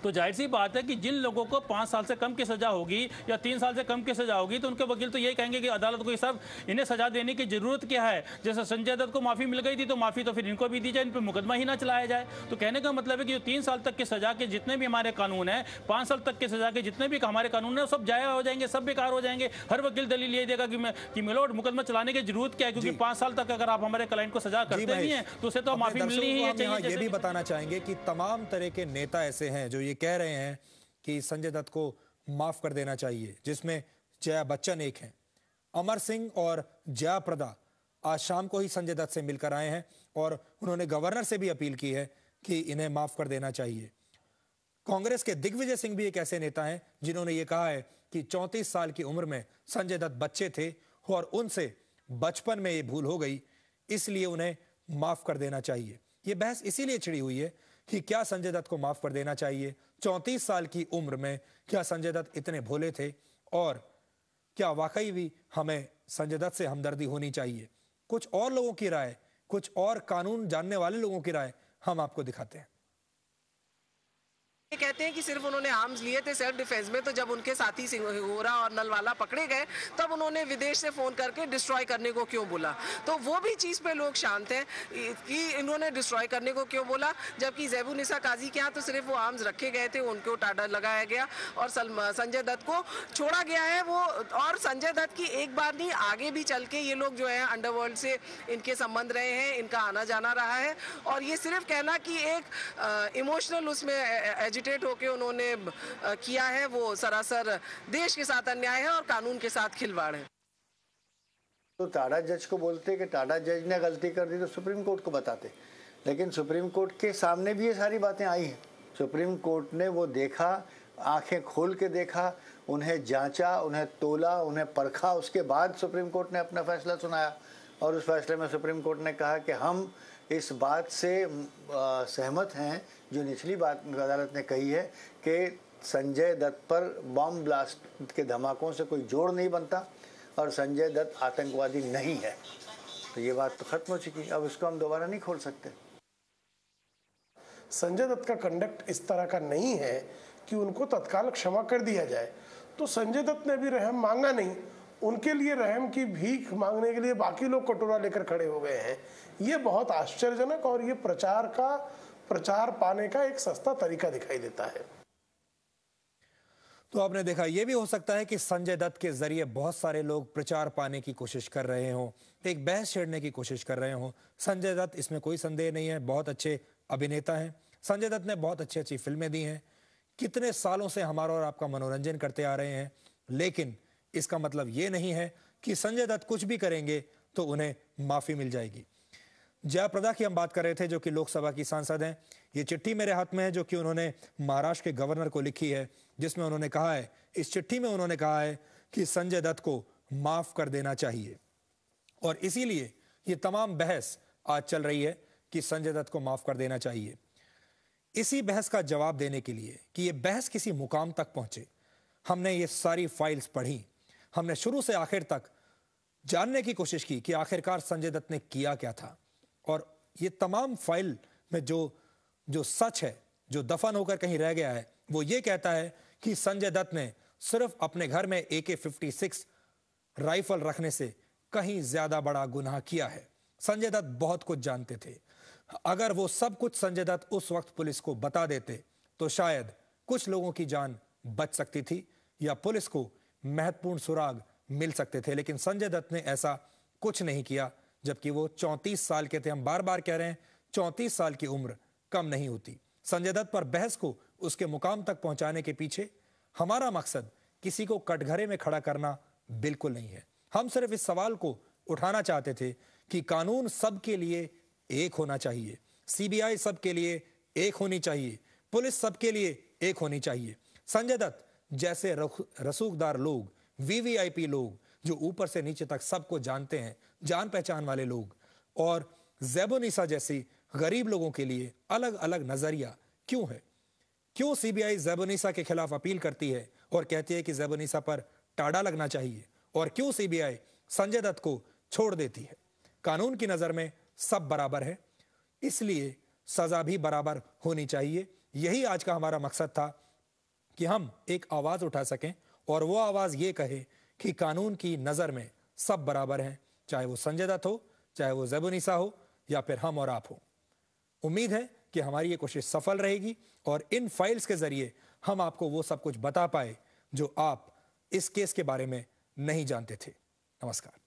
तो जाहिर सी बात है कि जिन लोगों को 5 साल से कम की सजा होगी या 3 साल से कम की सजा होगी तो उनके वकील तो यही कहेंगे कि अदालत को सब इन्हें सजा देने की जरूरत क्या है। जैसे संजय दत्त को माफी मिल गई थी तो माफी तो फिर इनको भी दी जाए, इन पर मुकदमा ही ना चलाया जाए। तो कहने का मतलब है कि जो 3 साल तक की सजा के जितने भी हमारे कानून है, 5 साल तक की सजा के जितने भी हमारे कानून है, सब जाया हो जाएंगे, सब बेकार हो जाएंगे। हर वकील दलील ये देगा कि मिलोड मुकदमा चलाने की जरूरत क्या है, क्योंकि 5 साल तक अगर आप हमारे क्लाइंट को सजा करते भी हैं तो उसे तो माफी मिलनी ही चाहिए। ये भी बताना चाहेंगे कि तमाम तरह के नेता ऐसे हैं जो ये कह रहे हैं कि संजय दत्त को माफ कर देना चाहिए, जिसमें जया बच्चन एक हैं। अमर सिंह और जया प्रदा आज शाम को ही संजय दत्त से मिलकर आए हैं और उन्होंने गवर्नर से भी अपील की है कि इन्हें माफ कर देना चाहिए। कांग्रेस के दिग्विजय सिंह भी एक ऐसे नेता हैं जिन्होंने ये कहा है कि 34 साल की उम्र में संजय दत्त बच्चे थे और उनसे बचपन में ये भूल हो गई, इसलिए उन्हें माफ कर देना चाहिए। ये बहस इसीलिए छिड़ी हुई है कि क्या संजय दत्त को माफ कर देना चाहिए। 34 साल की उम्र में क्या संजय दत्त इतने भोले थे और क्या वाकई भी हमें संजय दत्त से हमदर्दी होनी चाहिए। कुछ और लोगों की राय कुछ और कानून जानने वाले लोगों की राय हम आपको दिखाते हैं। कहते हैं कि सिर्फ उन्होंने आर्म्स लिए थे सेल्फ डिफेंस में, तो जब उनके साथी सिंघोरा और नलवाला पकड़े गए तब उन्होंने विदेश से फोन करके डिस्ट्रॉय करने को क्यों बोला। तो वो भी चीज पे लोग शांत हैं कि इन्होंने डिस्ट्रॉय करने को क्यों बोला, जबकि ज़ैबुन्निसा काजी के यहाँ तो सिर्फ वो आर्म्स रखे गए थे, उनको टाटा लगाया गया और संजय दत्त को छोड़ा गया है। वो और संजय दत्त की एक बार नहीं, आगे भी चल के ये लोग जो है अंडरवर्ल्ड से इनके संबंध रहे हैं, इनका आना जाना रहा है। और ये सिर्फ कहना कि एक इमोशनल उसमें एजिटेट होके उन्होंने किया है, वो सरासर देश के साथ अन्याय है और कानून के साथ खिलवाड़ है। तो टाडा जज को बोलते कि टाडा जज ने गलती कर दी तो सुप्रीम कोर्ट को बताते, लेकिन सुप्रीम कोर्ट के सामने भी ये सारी बातें आई हैं। सुप्रीम कोर्ट ने वो देखा, आंखें खोल के देखा, उन्हें जांचा, उन्हें तोला, उन्हें परखा, उसके बाद सुप्रीम कोर्ट ने अपना फैसला सुनाया। और उस फैसले में सुप्रीम कोर्ट ने कहा कि हम इस बात से सहमत हैं जो निचली बात अदालत ने कही है कि संजय दत्त पर बम ब्लास्ट के धमाकों से कोई जोड़ नहीं बनता और संजय दत्त आतंकवादी नहीं है। तो ये बात तो खत्म हो चुकी, अब इसको हम दोबारा नहीं खोल सकते। संजय दत्त का कंडक्ट इस तरह का नहीं है कि उनको तत्काल क्षमा कर दिया जाए। तो संजय दत्त ने भी रहम मांगा नहीं, उनके लिए रहम की भीख मांगने के लिए बाकी लोग कटोरा लेकर खड़े हो गए हैं। ये बहुत आश्चर्यजनक और ये प्रचार पाने का एक सस्ता तरीका दिखाई देता है। तो आपने देखा, यह भी हो सकता है कि संजय दत्त के जरिए बहुत सारे लोग प्रचार पाने की कोशिश कर रहे हों, एक बहस छेड़ने की कोशिश कर रहे हों। संजय दत्त, इसमें कोई संदेह नहीं है, बहुत अच्छे अभिनेता हैं। संजय दत्त ने बहुत अच्छी अच्छी फिल्में दी हैं, कितने सालों से हमारा और आपका मनोरंजन करते आ रहे हैं। लेकिन इसका मतलब ये नहीं है कि संजय दत्त कुछ भी करेंगे तो उन्हें माफी मिल जाएगी। जयाप्रदा की हम बात कर रहे थे, जो कि लोकसभा की सांसद हैं। ये चिट्ठी मेरे हाथ में है जो कि उन्होंने महाराष्ट्र के गवर्नर को लिखी है, जिसमें उन्होंने कहा है, इस चिट्ठी में उन्होंने कहा है कि संजय दत्त को माफ कर देना चाहिए। और इसीलिए ये तमाम बहस आज चल रही है कि संजय दत्त को माफ कर देना चाहिए। इसी बहस का जवाब देने के लिए कि ये बहस किसी मुकाम तक पहुंचे, हमने ये सारी फाइल्स पढ़ी। हमने शुरू से आखिर तक जानने की कोशिश की कि आखिरकार संजय दत्त ने किया क्या था। और ये तमाम फाइल में जो सच है, जो दफन होकर कहीं रह गया है, वो ये कहता है कि संजय दत्त ने सिर्फ अपने घर में AK-56 राइफल रखने से कहीं ज्यादा बड़ा गुनाह किया है। संजय दत्त बहुत कुछ जानते थे। अगर वो सब कुछ संजय दत्त उस वक्त पुलिस को बता देते तो शायद कुछ लोगों की जान बच सकती थी या पुलिस को महत्वपूर्ण सुराग मिल सकते थे। लेकिन संजय दत्त ने ऐसा कुछ नहीं किया, जबकि वो 34 साल के थे। हम बार बार कह रहे हैं, 34 साल की उम्र कम नहीं होती। संजय दत्त पर बहस को उसके मुकाम तक पहुंचाने के पीछे हमारा मकसद किसी को कटघरे में खड़ा करना बिल्कुल नहीं है। हम सिर्फ इस सवाल को उठाना चाहते थे कि कानून सबके लिए एक होना चाहिए, CBI सबके लिए एक होनी चाहिए, पुलिस सबके लिए एक होनी चाहिए। संजय दत्त जैसे रसूखदार लोग, VVIP लोग, जो ऊपर से नीचे तक सबको जानते हैं, जान पहचान वाले लोग, और ज़ैबुन्निसा जैसी गरीब लोगों के लिए अलग अलग नजरिया क्यों है? क्यों CBI ज़ैबुन्निसा के खिलाफ अपील करती है और कहती है कि ज़ैबुन्निसा पर टाड़ा लगना चाहिए, और क्यों CBI संजय दत्त को छोड़ देती है? कानून की नजर में सब बराबर है, इसलिए सजा भी बराबर होनी चाहिए। यही आज का हमारा मकसद था कि हम एक आवाज उठा सकें और वो आवाज ये कहे कि कानून की नजर में सब बराबर हैं, चाहे वो संजय दत्त हो, चाहे वो ज़ैबुन्निसा हो, या फिर हम और आप हो। उम्मीद है कि हमारी ये कोशिश सफल रहेगी और इन फाइल्स के जरिए हम आपको वो सब कुछ बता पाए जो आप इस केस के बारे में नहीं जानते थे। नमस्कार।